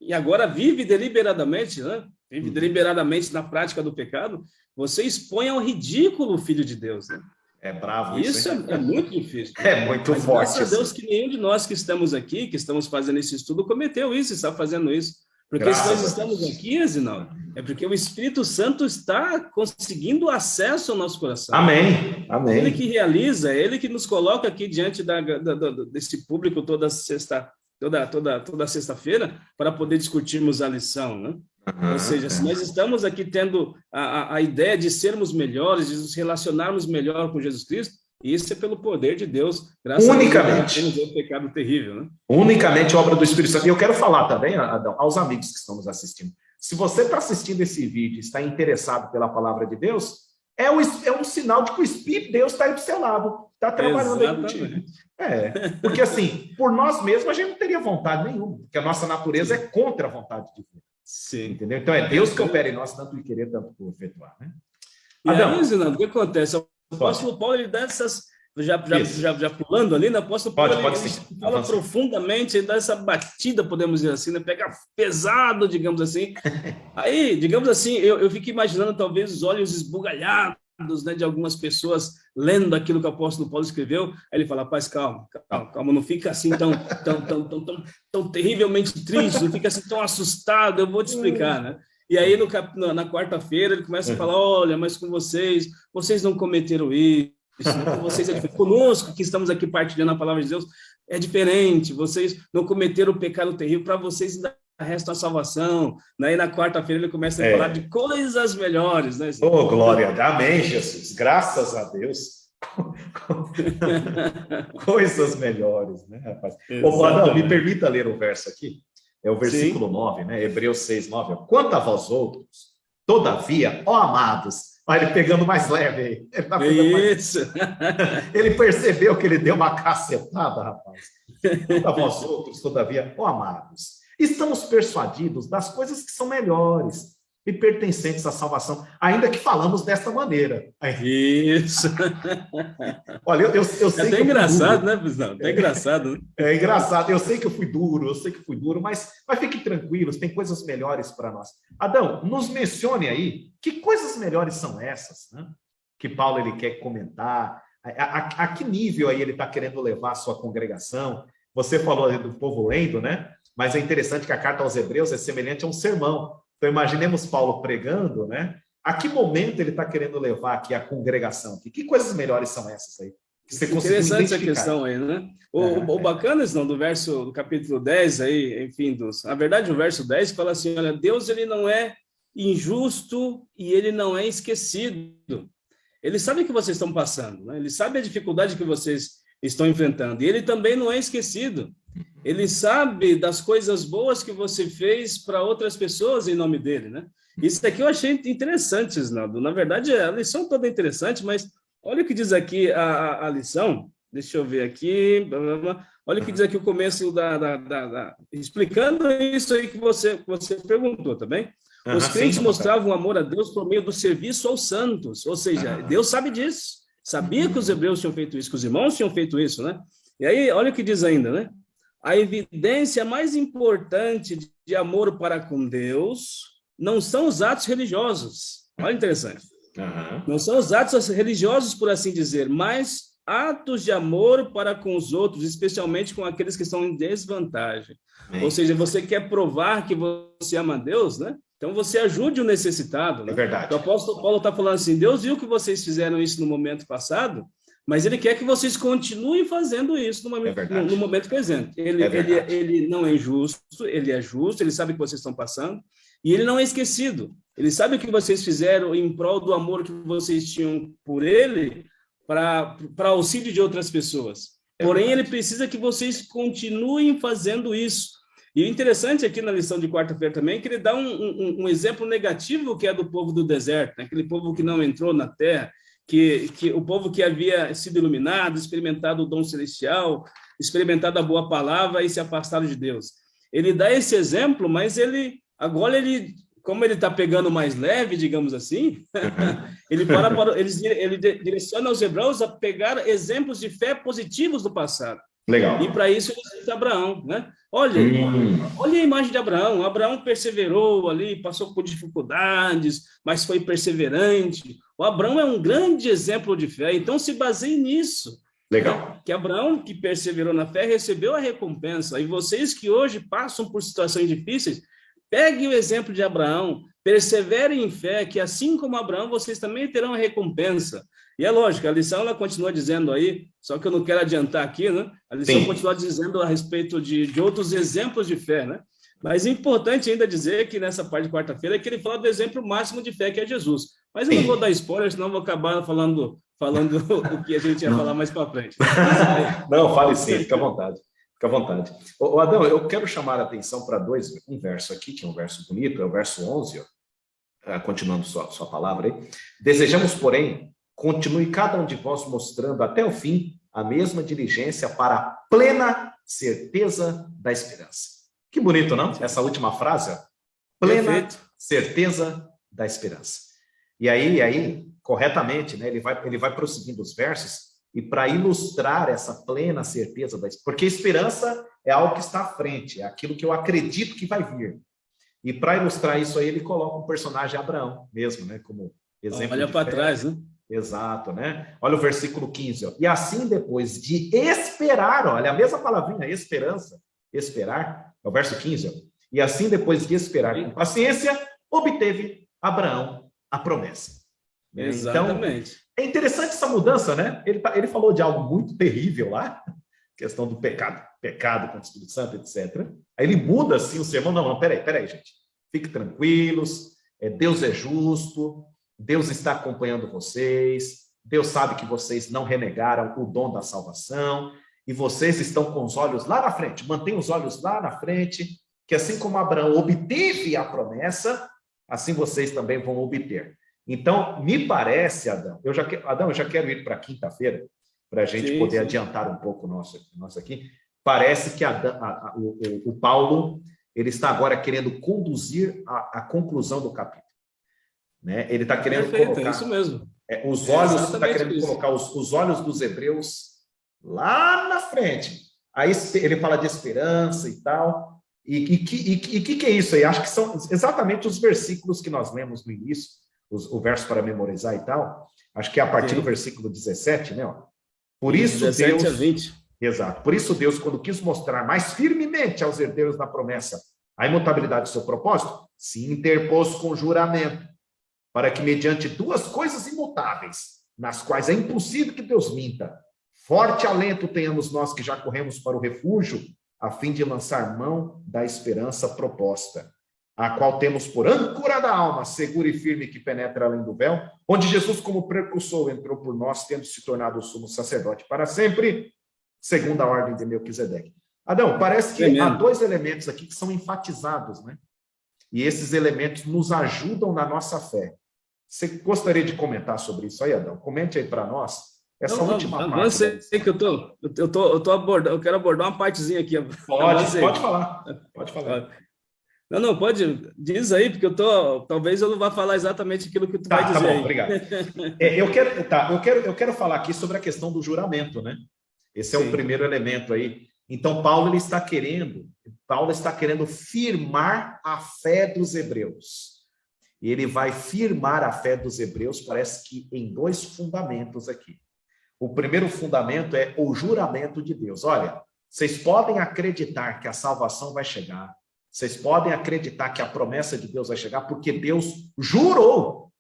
e agora vive deliberadamente, né? Vive deliberadamente na prática do pecado, você expõe ao ridículo o Filho de Deus, né? É bravo isso. Isso é muito difícil. É muito Mas, forte. Graças a Deus que nenhum de nós que estamos aqui, que estamos fazendo esse estudo, cometeu isso, está fazendo isso. Porque se nós estamos aqui, Reginaldo, é porque o Espírito Santo está conseguindo acesso ao nosso coração. Amém. Amém. Ele que realiza, ele que nos coloca aqui diante desse público toda sexta-feira para poder discutirmos a lição, né? Ou seja, se nós estamos aqui tendo a ideia de sermos melhores, de nos relacionarmos melhor com Jesus Cristo, isso é pelo poder de Deus, graças a Deus, temos um pecado terrível, né? Unicamente obra do Espírito Santo. E eu quero falar também, Adão, aos amigos que estão nos assistindo. Se você está assistindo esse vídeo e está interessado pela palavra de Deus, é um sinal de que o Espírito de Deus está aí do seu lado, está trabalhando aí contigo. Porque assim, por nós mesmos a gente não teria vontade nenhuma, porque a nossa natureza é contra a vontade de Deus. Sim. Entendeu? Então é Deus que opera em nós, tanto em querer, tanto por efetuar, né? E aí, Zinando, o que acontece? O apóstolo Paulo, ele dá essas... Já pulando ali, né? O apóstolo Paulo, ele fala profundamente, ele dá essa batida, podemos dizer assim, né? Pega pesado, digamos assim. Aí, digamos assim, eu fico imaginando talvez os olhos esbugalhados, né, de algumas pessoas lendo aquilo que o apóstolo Paulo escreveu. Aí ele fala, rapaz, calma, não fica assim tão terrivelmente triste, não fica assim tão assustado, eu vou te explicar, né? E aí, na quarta-feira, ele começa a falar, olha, mas com vocês não cometeram isso, né? Com vocês é diferente. Conosco, que estamos aqui partilhando a palavra de Deus, é diferente, vocês não cometeram o pecado terrível, para vocês ainda resta a salvação, né? E na quarta-feira ele começa a falar de coisas melhores, né? Oh, glória, amém, Jesus, graças a Deus. Coisas melhores, né, rapaz? Não, me permita ler o verso aqui, é o versículo 9, né? Hebreus 6, 9. Quanto a vós outros, todavia, ó amados, olha ele pegando mais leve aí. Ele tá pegando isso. Ele percebeu que ele deu uma cacetada, rapaz. Quanto a vós outros, todavia, ó amados, estamos persuadidos das coisas que são melhores e pertencentes à salvação, ainda que falamos desta maneira. Isso. Olha, eu sei que... É até engraçado, né, Prisão? É engraçado, né? É engraçado. Eu sei que eu fui duro, mas fiquem tranquilos, tem coisas melhores para nós. Adão, nos mencione aí, que coisas melhores são essas, né? Que Paulo ele quer comentar, a que nível aí ele está querendo levar a sua congregação. Você falou do povo lendo, né? Mas é interessante que a carta aos Hebreus é semelhante a um sermão. Então, imaginemos Paulo pregando, né? A que momento ele está querendo levar aqui a congregação? Que coisas melhores são essas aí? Que você interessante essa questão aí, né? O bacana, não, do capítulo 10 aí, enfim, na verdade, o verso 10 fala assim, olha, Deus, ele não é injusto e ele não é esquecido. Ele sabe o que vocês estão passando, né? Ele sabe a dificuldade que vocês estão enfrentando. E ele também não é esquecido. Ele sabe das coisas boas que você fez para outras pessoas em nome dele, né? Isso aqui eu achei interessante, Isnaldo. Na verdade, a lição toda é interessante, mas olha o que diz aqui a lição. Deixa eu ver aqui. Olha o que diz aqui o começo explicando isso aí que você perguntou, tá bem? Os crentes mostravam amor a Deus por meio do serviço aos santos, ou seja, Deus sabe disso, sabia que os hebreus tinham feito isso, que os irmãos tinham feito isso, né? E aí, olha o que diz ainda, né? A evidência mais importante de amor para com Deus não são os atos religiosos. Olha, interessante. Não são os atos religiosos, por assim dizer, mas atos de amor para com os outros, especialmente com aqueles que estão em desvantagem. Ou seja, você quer provar que você ama a Deus, né? Então, você ajude o necessitado. Né? É verdade. O apóstolo Paulo está falando assim, Deus viu que vocês fizeram isso no momento passado, mas ele quer que vocês continuem fazendo isso no momento presente. Ele não é injusto, ele é justo, ele sabe o que vocês estão passando, e ele não é esquecido. Ele sabe o que vocês fizeram em prol do amor que vocês tinham por ele, para auxílio de outras pessoas. Porém, ele precisa que vocês continuem fazendo isso. E o interessante aqui na lição de quarta-feira também é que ele dá um exemplo negativo que é do povo do deserto, né? Aquele povo que não entrou na terra, que o povo que havia sido iluminado, experimentado o dom celestial, experimentado a boa palavra e se afastado de Deus. Ele dá esse exemplo, mas agora como ele está pegando mais leve, digamos assim, ele direciona os hebreus a pegar exemplos de fé positivos do passado. Legal. E para isso ele cita Abraão, né? Olha a imagem de Abraão. Abraão perseverou ali, passou por dificuldades, mas foi perseverante. O Abraão é um grande exemplo de fé, então se baseie nisso. Legal. Né? Que Abraão, que perseverou na fé, recebeu a recompensa. E vocês que hoje passam por situações difíceis, pegue o exemplo de Abraão, perseverem em fé, que assim como Abraão, vocês também terão a recompensa. E é lógico, a lição ela continua dizendo aí, só que eu não quero adiantar aqui, né? A lição continua dizendo a respeito de outros exemplos de fé, né? Mas é importante ainda dizer que nessa parte de quarta-feira é que ele fala do exemplo máximo de fé, que é Jesus. Mas eu não vou dar spoiler, senão vou acabar falando o que a gente ia falar mais para frente. Não, fale sim, fica à vontade. Fica à vontade. Ô, Adão, eu quero chamar a atenção para um verso aqui, que é um verso bonito, é o verso 11, ó, continuando sua palavra aí. Desejamos, porém, continue cada um de vós mostrando até o fim a mesma diligência para a plena certeza da esperança. Que bonito, não? Essa última frase, ó. Plena certeza da esperança. E aí, corretamente, né, ele vai prosseguindo os versos, e para ilustrar essa plena certeza da esperança, porque esperança é algo que está à frente, é aquilo que eu acredito que vai vir. E para ilustrar isso aí, ele coloca um personagem Abraão mesmo, né, como exemplo. Olha para trás, né? Exato, né? Olha o versículo 15, ó. E assim depois de esperar, olha a mesma palavrinha, esperança, esperar, é o verso 15, ó. E assim depois de esperar com paciência, obteve Abraão a promessa. Né? Exatamente. Então, é interessante essa mudança, né? Ele falou de algo muito terrível lá, questão do pecado contra o Espírito Santo, etc. Aí ele muda assim o sermão, não, peraí, gente. Fiquem tranquilos, Deus é justo, Deus está acompanhando vocês, Deus sabe que vocês não renegaram o dom da salvação, e vocês estão com os olhos lá na frente, mantenham os olhos lá na frente, que assim como Abraão obteve a promessa, assim vocês também vão obter. Então, me parece, Adão, eu já quero ir para quinta-feira, para a gente poder adiantar um pouco o nosso aqui. Parece que o Paulo ele está agora querendo conduzir a conclusão do capítulo. Né? Ele está querendo colocar... É isso mesmo. Os olhos, está querendo colocar os olhos dos hebreus lá na frente. Aí ele fala de esperança e tal. E que é isso aí? Acho que são exatamente os versículos que nós lemos no início, o verso para memorizar e tal. Acho que é a partir do versículo 17, né? Ó. Por isso 17 Deus... a 20. Exato. Por isso Deus, quando quis mostrar mais firmemente aos herdeiros da promessa a imutabilidade do seu propósito, se interpôs com juramento, para que, mediante duas coisas imutáveis, nas quais é impossível que Deus minta, forte alento tenhamos nós que já corremos para o refúgio, a fim de lançar mão da esperança proposta, a qual temos por âncora da alma, segura e firme, que penetra além do véu, onde Jesus, como precursor, entrou por nós, tendo se tornado o sumo sacerdote para sempre, segundo a ordem de Melquisedeque. Adão, parece que há Tremendo. 2 elementos aqui que são enfatizados, né? E esses elementos nos ajudam na nossa fé. Você gostaria de comentar sobre isso aí, Adão? Comente aí para nós essa última parte. Avancei que eu tô abordando, eu quero abordar uma partezinha aqui. Pode falar. Pode falar. Não, pode, diz aí, porque talvez eu não vá falar exatamente aquilo que tu vai dizer. Tá bom, aí. obrigado. Eu quero falar aqui sobre a questão do juramento, né? Esse é o primeiro elemento aí. Então, Paulo está querendo firmar a fé dos hebreus. E ele vai firmar a fé dos hebreus, parece que em 2 fundamentos aqui. O primeiro fundamento é o juramento de Deus. Olha, vocês podem acreditar que a salvação vai chegar, vocês podem acreditar que a promessa de Deus vai chegar, porque Deus jurou.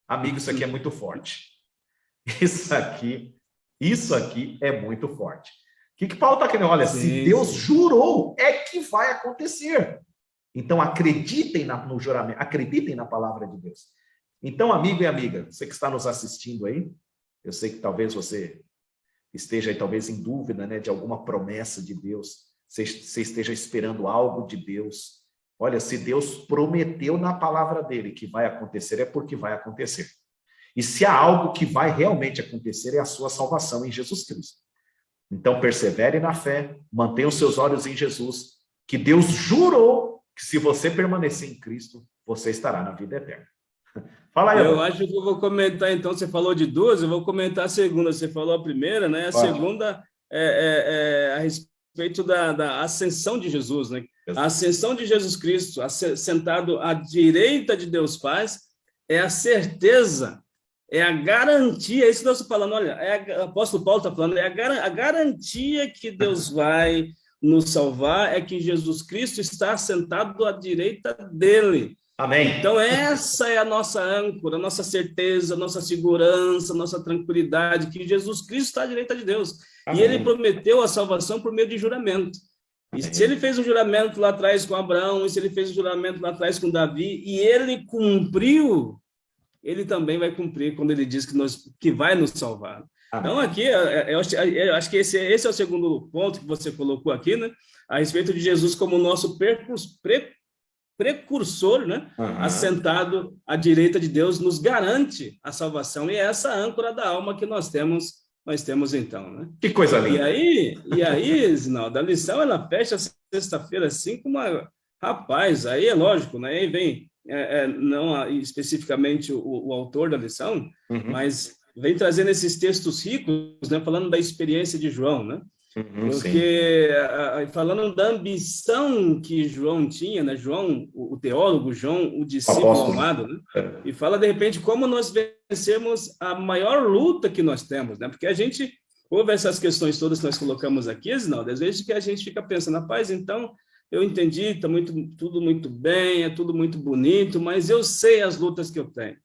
Amigo, isso aqui é muito forte. Isso aqui é muito forte. O que Paulo está querendo? Olha, se Deus jurou, é que vai acontecer. Então, acreditem no juramento, acreditem na palavra de Deus. Então, amigo e amiga, você que está nos assistindo aí, eu sei que talvez você esteja aí, talvez em dúvida, né, de alguma promessa de Deus, você esteja esperando algo de Deus. Olha, se Deus prometeu na palavra dele que vai acontecer, é porque vai acontecer. E se há algo que vai realmente acontecer, é a sua salvação em Jesus Cristo. Então, persevere na fé, mantenha os seus olhos em Jesus, que Deus jurou que se você permanecer em Cristo, você estará na vida eterna. Fala aí. Eu acho que eu vou comentar, então, você falou de 2, eu vou comentar a segunda. Você falou a primeira, né? A segunda é a respeito da ascensão de Jesus, né? A ascensão de Jesus Cristo, sentado à direita de Deus Pai, é a certeza, é a garantia, é isso que nós estamos falando, olha, o apóstolo Paulo está falando, é a garantia que Deus vai nos salvar, é que Jesus Cristo está sentado à direita dele. Amém. Então, essa é a nossa âncora, a nossa certeza, a nossa segurança, a nossa tranquilidade, que Jesus Cristo está à direita de Deus. Amém. E ele prometeu a salvação por meio de juramento. E se ele fez um juramento lá atrás com Abraão, e se ele fez um juramento lá atrás com Davi, e ele cumpriu, ele também vai cumprir quando ele diz que vai nos salvar. Amém. Então, aqui, eu acho que esse é o segundo ponto que você colocou aqui, né? A respeito de Jesus como nosso precursor, né? Assentado à direita de Deus, nos garante a salvação, e é essa âncora da alma que nós temos então, né? Que coisa linda. E aí, Zinaldo, a lição, ela fecha sexta-feira assim com uma... Rapaz, aí é lógico, né? Aí vem, não especificamente o autor da lição, mas vem trazendo esses textos ricos, né? Falando da experiência de João, né? Porque, falando da ambição que João tinha, né? João, o teólogo, João, o discípulo amado, né? E fala, de repente, como nós vencemos a maior luta que nós temos, né? Porque a gente ouve essas questões todas que nós colocamos aqui, Zinaldo, às vezes que a gente fica pensando, rapaz, então, eu entendi, está tudo muito bem, é tudo muito bonito, mas eu sei as lutas que eu tenho.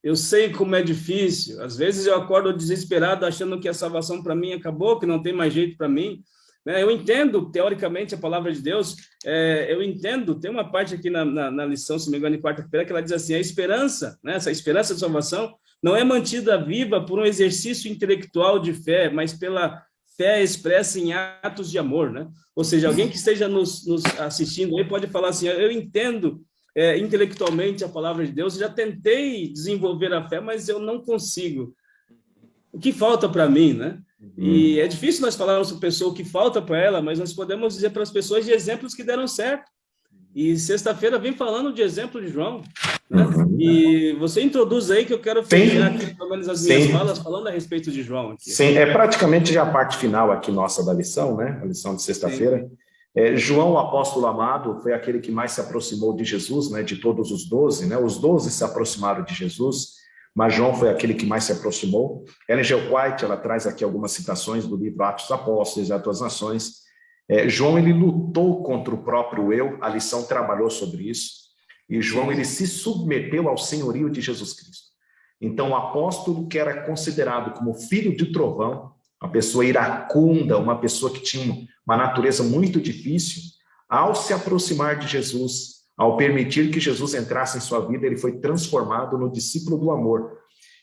Eu sei como é difícil. Às vezes eu acordo desesperado, achando que a salvação para mim acabou, que não tem mais jeito para mim. Eu entendo, teoricamente, a palavra de Deus. Eu entendo, tem uma parte aqui na lição, se não me engano, em quarta-feira, que ela diz assim, a esperança, né, essa esperança de salvação, não é mantida viva por um exercício intelectual de fé, mas pela fé expressa em atos de amor, né? Ou seja, alguém que esteja nos assistindo aí pode falar assim, eu entendo intelectualmente a palavra de Deus, já tentei desenvolver a fé, mas eu não consigo. O que falta para mim, né? E é difícil nós falarmos para a pessoa o que falta para ela, mas nós podemos dizer para as pessoas de exemplos que deram certo. E sexta-feira vem falando de exemplo de João, né? E você introduz aí que eu quero fechar aqui, pelo menos as minhas falas, falando a respeito de João aqui. Sim, é praticamente já a parte final aqui nossa da lição, né? A lição de sexta-feira. João, o apóstolo amado, foi aquele que mais se aproximou de Jesus, né, de todos os 12, né, os 12 se aproximaram de Jesus, mas João foi aquele que mais se aproximou. Ellen G. White, ela traz aqui algumas citações do livro Atos dos Apóstolos e Atos das Nações. João, ele lutou contra o próprio eu, a lição trabalhou sobre isso, e João, ele se submeteu ao senhorio de Jesus Cristo. Então, o apóstolo que era considerado como filho de trovão, uma pessoa iracunda, uma pessoa que tinha uma natureza muito difícil, ao se aproximar de Jesus, ao permitir que Jesus entrasse em sua vida, ele foi transformado no discípulo do amor.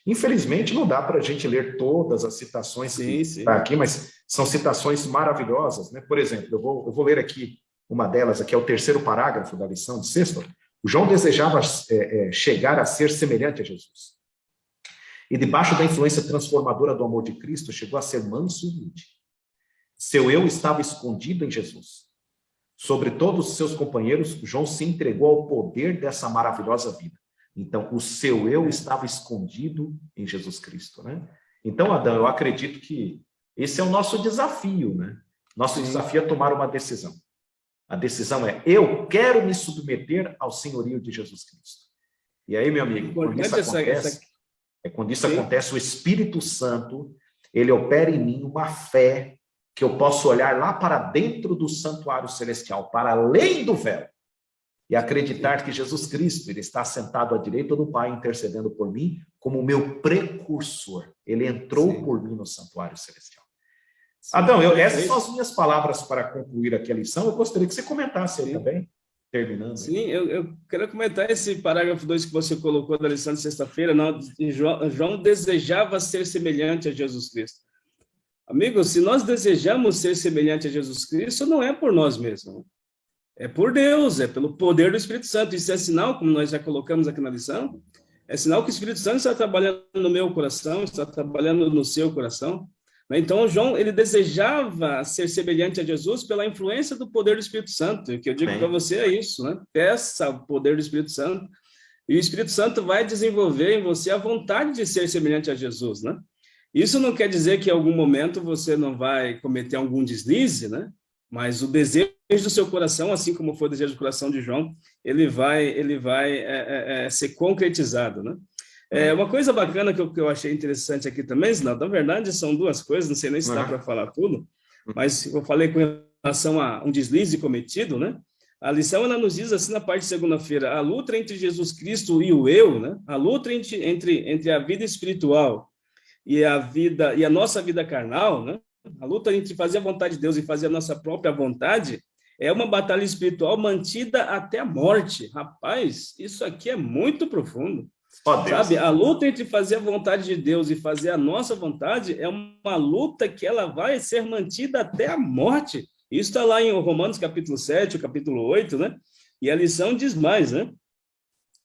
Infelizmente, não dá para a gente ler todas as citações que está aqui, mas são citações maravilhosas, né? Por exemplo, eu vou ler aqui uma delas, aqui é o terceiro parágrafo da lição de sexta. O João desejava chegar a ser semelhante a Jesus. E debaixo da influência transformadora do amor de Cristo, chegou a ser manso e humilde. Seu eu estava escondido em Jesus. Sobre todos os seus companheiros, João se entregou ao poder dessa maravilhosa vida. Então, o seu eu estava escondido em Jesus Cristo, né? Então, Adão, eu acredito que esse é o nosso desafio, né? Nosso desafio é tomar uma decisão. A decisão é, eu quero me submeter ao senhorio de Jesus Cristo. E aí, meu amigo, quando isso acontece, o Espírito Santo, ele opera em mim uma fé que eu posso olhar lá para dentro do santuário celestial, para além do véu, e acreditar que Jesus Cristo, ele está sentado à direita do Pai, intercedendo por mim, como o meu precursor. Ele entrou por mim no santuário celestial. Adão, essas são as minhas palavras para concluir aqui a lição. Eu gostaria que você comentasse aí também, terminando. Sim, eu quero comentar esse parágrafo 2 que você colocou da lição de sexta-feira. João desejava ser semelhante a Jesus Cristo. Amigos, se nós desejamos ser semelhante a Jesus Cristo, não é por nós mesmos. É por Deus, é pelo poder do Espírito Santo. Isso é sinal, como nós já colocamos aqui na lição, é sinal que o Espírito Santo está trabalhando no meu coração, está trabalhando no seu coração. Então, João, ele desejava ser semelhante a Jesus pela influência do poder do Espírito Santo. O que eu digo para você é isso, né? Peça o poder do Espírito Santo, e o Espírito Santo vai desenvolver em você a vontade de ser semelhante a Jesus, né? Isso não quer dizer que em algum momento você não vai cometer algum deslize, né? Mas o desejo do seu coração, assim como foi o desejo do coração de João, ele vai ser concretizado, né? Uma coisa bacana que eu achei interessante aqui também, Zinaldo, na verdade são duas coisas, não sei nem se dá para falar tudo, mas eu falei com relação a um deslize cometido, né? A lição, ela nos diz assim na parte de segunda-feira, a luta entre Jesus Cristo e o eu, né? A luta entre a vida espiritual e a nossa vida carnal, né? A luta entre fazer a vontade de Deus e fazer a nossa própria vontade é uma batalha espiritual mantida até a morte. Rapaz, isso aqui é muito profundo. Sabe, a luta entre fazer a vontade de Deus e fazer a nossa vontade é uma luta que ela vai ser mantida até a morte. Isso está lá em Romanos capítulo 7, capítulo 8, né? E a lição diz mais, né?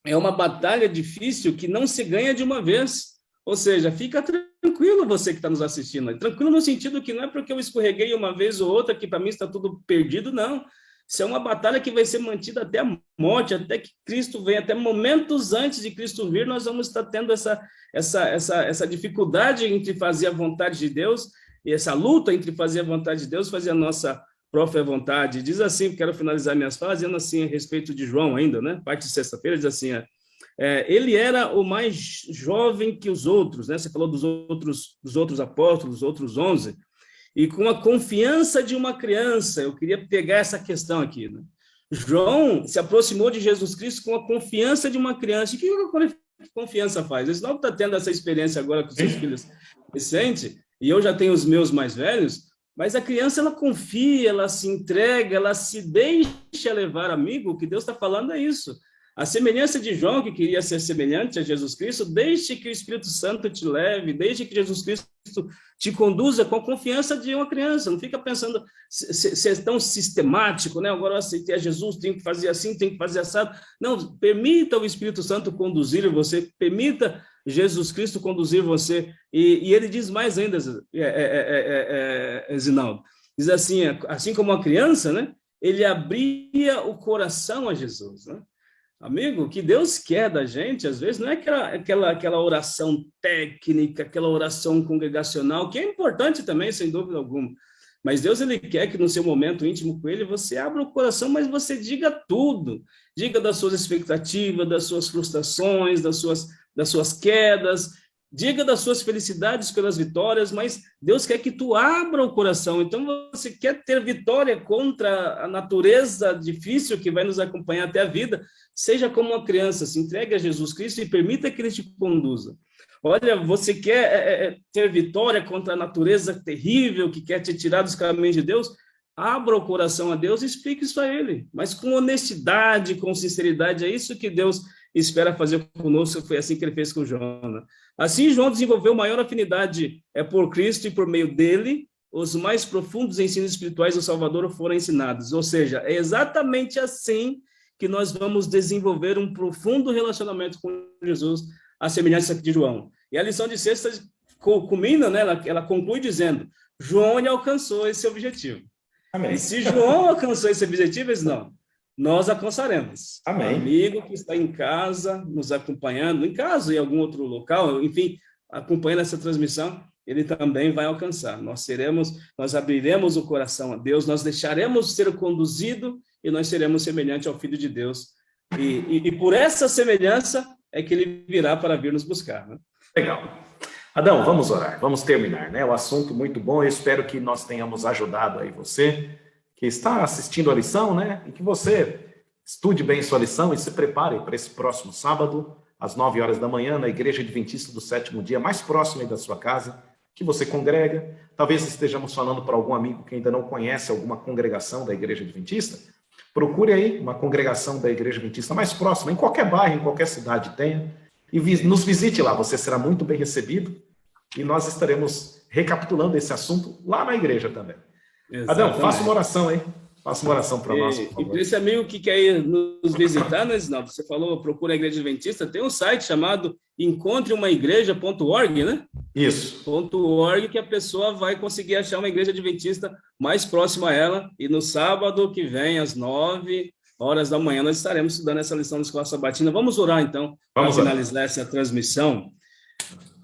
É uma batalha difícil que não se ganha de uma vez. Ou seja, fica tranquilo você que está nos assistindo. Tranquilo no sentido que não é porque eu escorreguei uma vez ou outra que para mim está tudo perdido, não. Isso é uma batalha que vai ser mantida até a morte, até que Cristo venha, até momentos antes de Cristo vir, nós vamos estar tendo essa dificuldade entre fazer a vontade de Deus, e essa luta entre fazer a vontade de Deus e fazer a nossa própria vontade. Diz assim, quero finalizar minhas falas, dizendo assim a respeito de João ainda, né? Parte de sexta-feira, diz assim, ele era o mais jovem que os outros, né? Você falou dos outros apóstolos, dos outros 11, e com a confiança de uma criança. Eu queria pegar essa questão aqui, né? João se aproximou de Jesus Cristo com a confiança de uma criança. E o que a confiança faz? Você não está tendo essa experiência agora com seus filhos recentes, e eu já tenho os meus mais velhos, mas a criança, ela confia, ela se entrega, ela se deixa levar, amigo. O que Deus está falando é isso. A semelhança de João, que queria ser semelhante a Jesus Cristo, deixe que o Espírito Santo te leve, deixe que Jesus Cristo te conduza com a confiança de uma criança. Não fica pensando ser tão sistemático, né? Agora eu aceitei a Jesus, tenho que fazer assim, tenho que fazer assado. Não, permita o Espírito Santo conduzir você, permita Jesus Cristo conduzir você. E ele diz mais ainda, Zinaldo, diz assim como uma criança, né? Ele abria o coração a Jesus, né? Amigo, o que Deus quer da gente, às vezes, não é aquela oração técnica, aquela oração congregacional, que é importante também, sem dúvida alguma. Mas Deus, ele quer que no seu momento íntimo com ele, você abra o coração, mas você diga tudo. Diga das suas expectativas, das suas frustrações, das suas quedas, diga das suas felicidades pelas vitórias, mas Deus quer que tu abra o coração. Então, você quer ter vitória contra a natureza difícil que vai nos acompanhar até a vida, seja como uma criança, se entregue a Jesus Cristo e permita que ele te conduza. Olha, você quer ter vitória contra a natureza terrível que quer te tirar dos caminhos de Deus? Abra o coração a Deus e explique isso a ele, mas com honestidade, com sinceridade. É isso que Deus e espera fazer conosco. Foi assim que ele fez com João. Assim, João desenvolveu maior afinidade por Cristo, e por meio dele, os mais profundos ensinos espirituais do Salvador foram ensinados. Ou seja, é exatamente assim que nós vamos desenvolver um profundo relacionamento com Jesus, à semelhança de João. E a lição de sexta culmina, né? Ela conclui dizendo: João alcançou esse objetivo. Amém. E se João alcançou esse objetivo, nós alcançaremos. Amém. O amigo que está em casa, nos acompanhando, em casa, em algum outro local, enfim, acompanhando essa transmissão, ele também vai alcançar. Nós abriremos o coração a Deus, nós deixaremos ser conduzido e nós seremos semelhantes ao Filho de Deus. E por essa semelhança é que ele virá para vir nos buscar. Né? Legal. Adão, vamos orar, vamos terminar, né? O assunto muito bom, eu espero que nós tenhamos ajudado aí você que está assistindo a lição, né? E que você estude bem sua lição e se prepare para esse próximo sábado, às 9 horas da manhã, na Igreja Adventista do Sétimo Dia, mais próxima aí da sua casa, que você congrega. Talvez estejamos falando para algum amigo que ainda não conhece alguma congregação da Igreja Adventista. Procure aí uma congregação da Igreja Adventista mais próxima, em qualquer bairro, em qualquer cidade tenha, e nos visite lá, você será muito bem recebido, e nós estaremos recapitulando esse assunto lá na igreja também. Exatamente. Adão, faça uma oração aí. Faça uma oração para nós, por favor. E para esse amigo que quer ir nos visitar, né, Isnaldo? Você falou, procura a Igreja Adventista, tem um site chamado encontreumaigreja.org, né? Isso. .org, que a pessoa vai conseguir achar uma igreja adventista mais próxima a ela, e no sábado que vem, às 9 horas da manhã, nós estaremos estudando essa lição da Escola Sabatina. Vamos orar, então, para finalizar essa transmissão.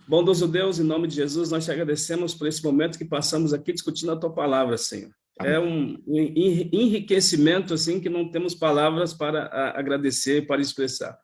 Bondoso Deus, em nome de Jesus, nós te agradecemos por esse momento que passamos aqui discutindo a tua palavra, Senhor. É um enriquecimento, assim, que não temos palavras para agradecer, para expressar.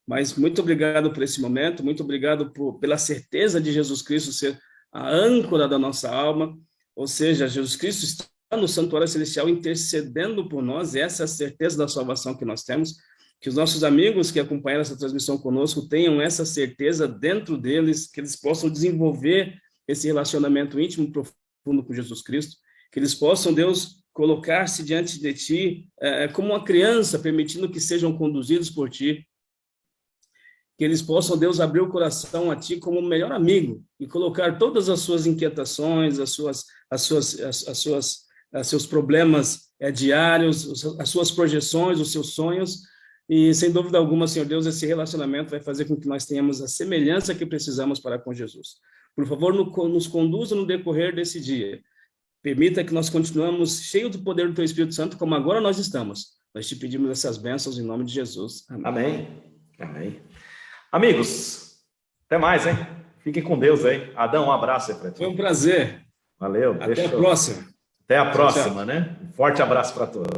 Mas muito obrigado por esse momento, muito obrigado pela certeza de Jesus Cristo ser a âncora da nossa alma, ou seja, Jesus Cristo está no santuário celestial intercedendo por nós, e essa é a certeza da salvação que nós temos. Que os nossos amigos que acompanham essa transmissão conosco tenham essa certeza dentro deles, que eles possam desenvolver esse relacionamento íntimo e profundo com Jesus Cristo, que eles possam, Deus, colocar-se diante de Ti como uma criança, permitindo que sejam conduzidos por Ti, que eles possam, Deus, abrir o coração a Ti como o melhor amigo e colocar todas as suas inquietações, seus problemas diários, as suas projeções, os seus sonhos. E, sem dúvida alguma, Senhor Deus, esse relacionamento vai fazer com que nós tenhamos a semelhança que precisamos para com Jesus. Por favor, nos conduza no decorrer desse dia. Permita que nós continuemos cheios do poder do Teu Espírito Santo, como agora nós estamos. Nós te pedimos essas bênçãos em nome de Jesus. Amém. Amém. Amém. Amigos, até mais, hein? Fiquem com Deus aí. Adão, um abraço aí para ti. Foi um prazer. Valeu. Até a próxima. Até a próxima, né? Um forte abraço para todos.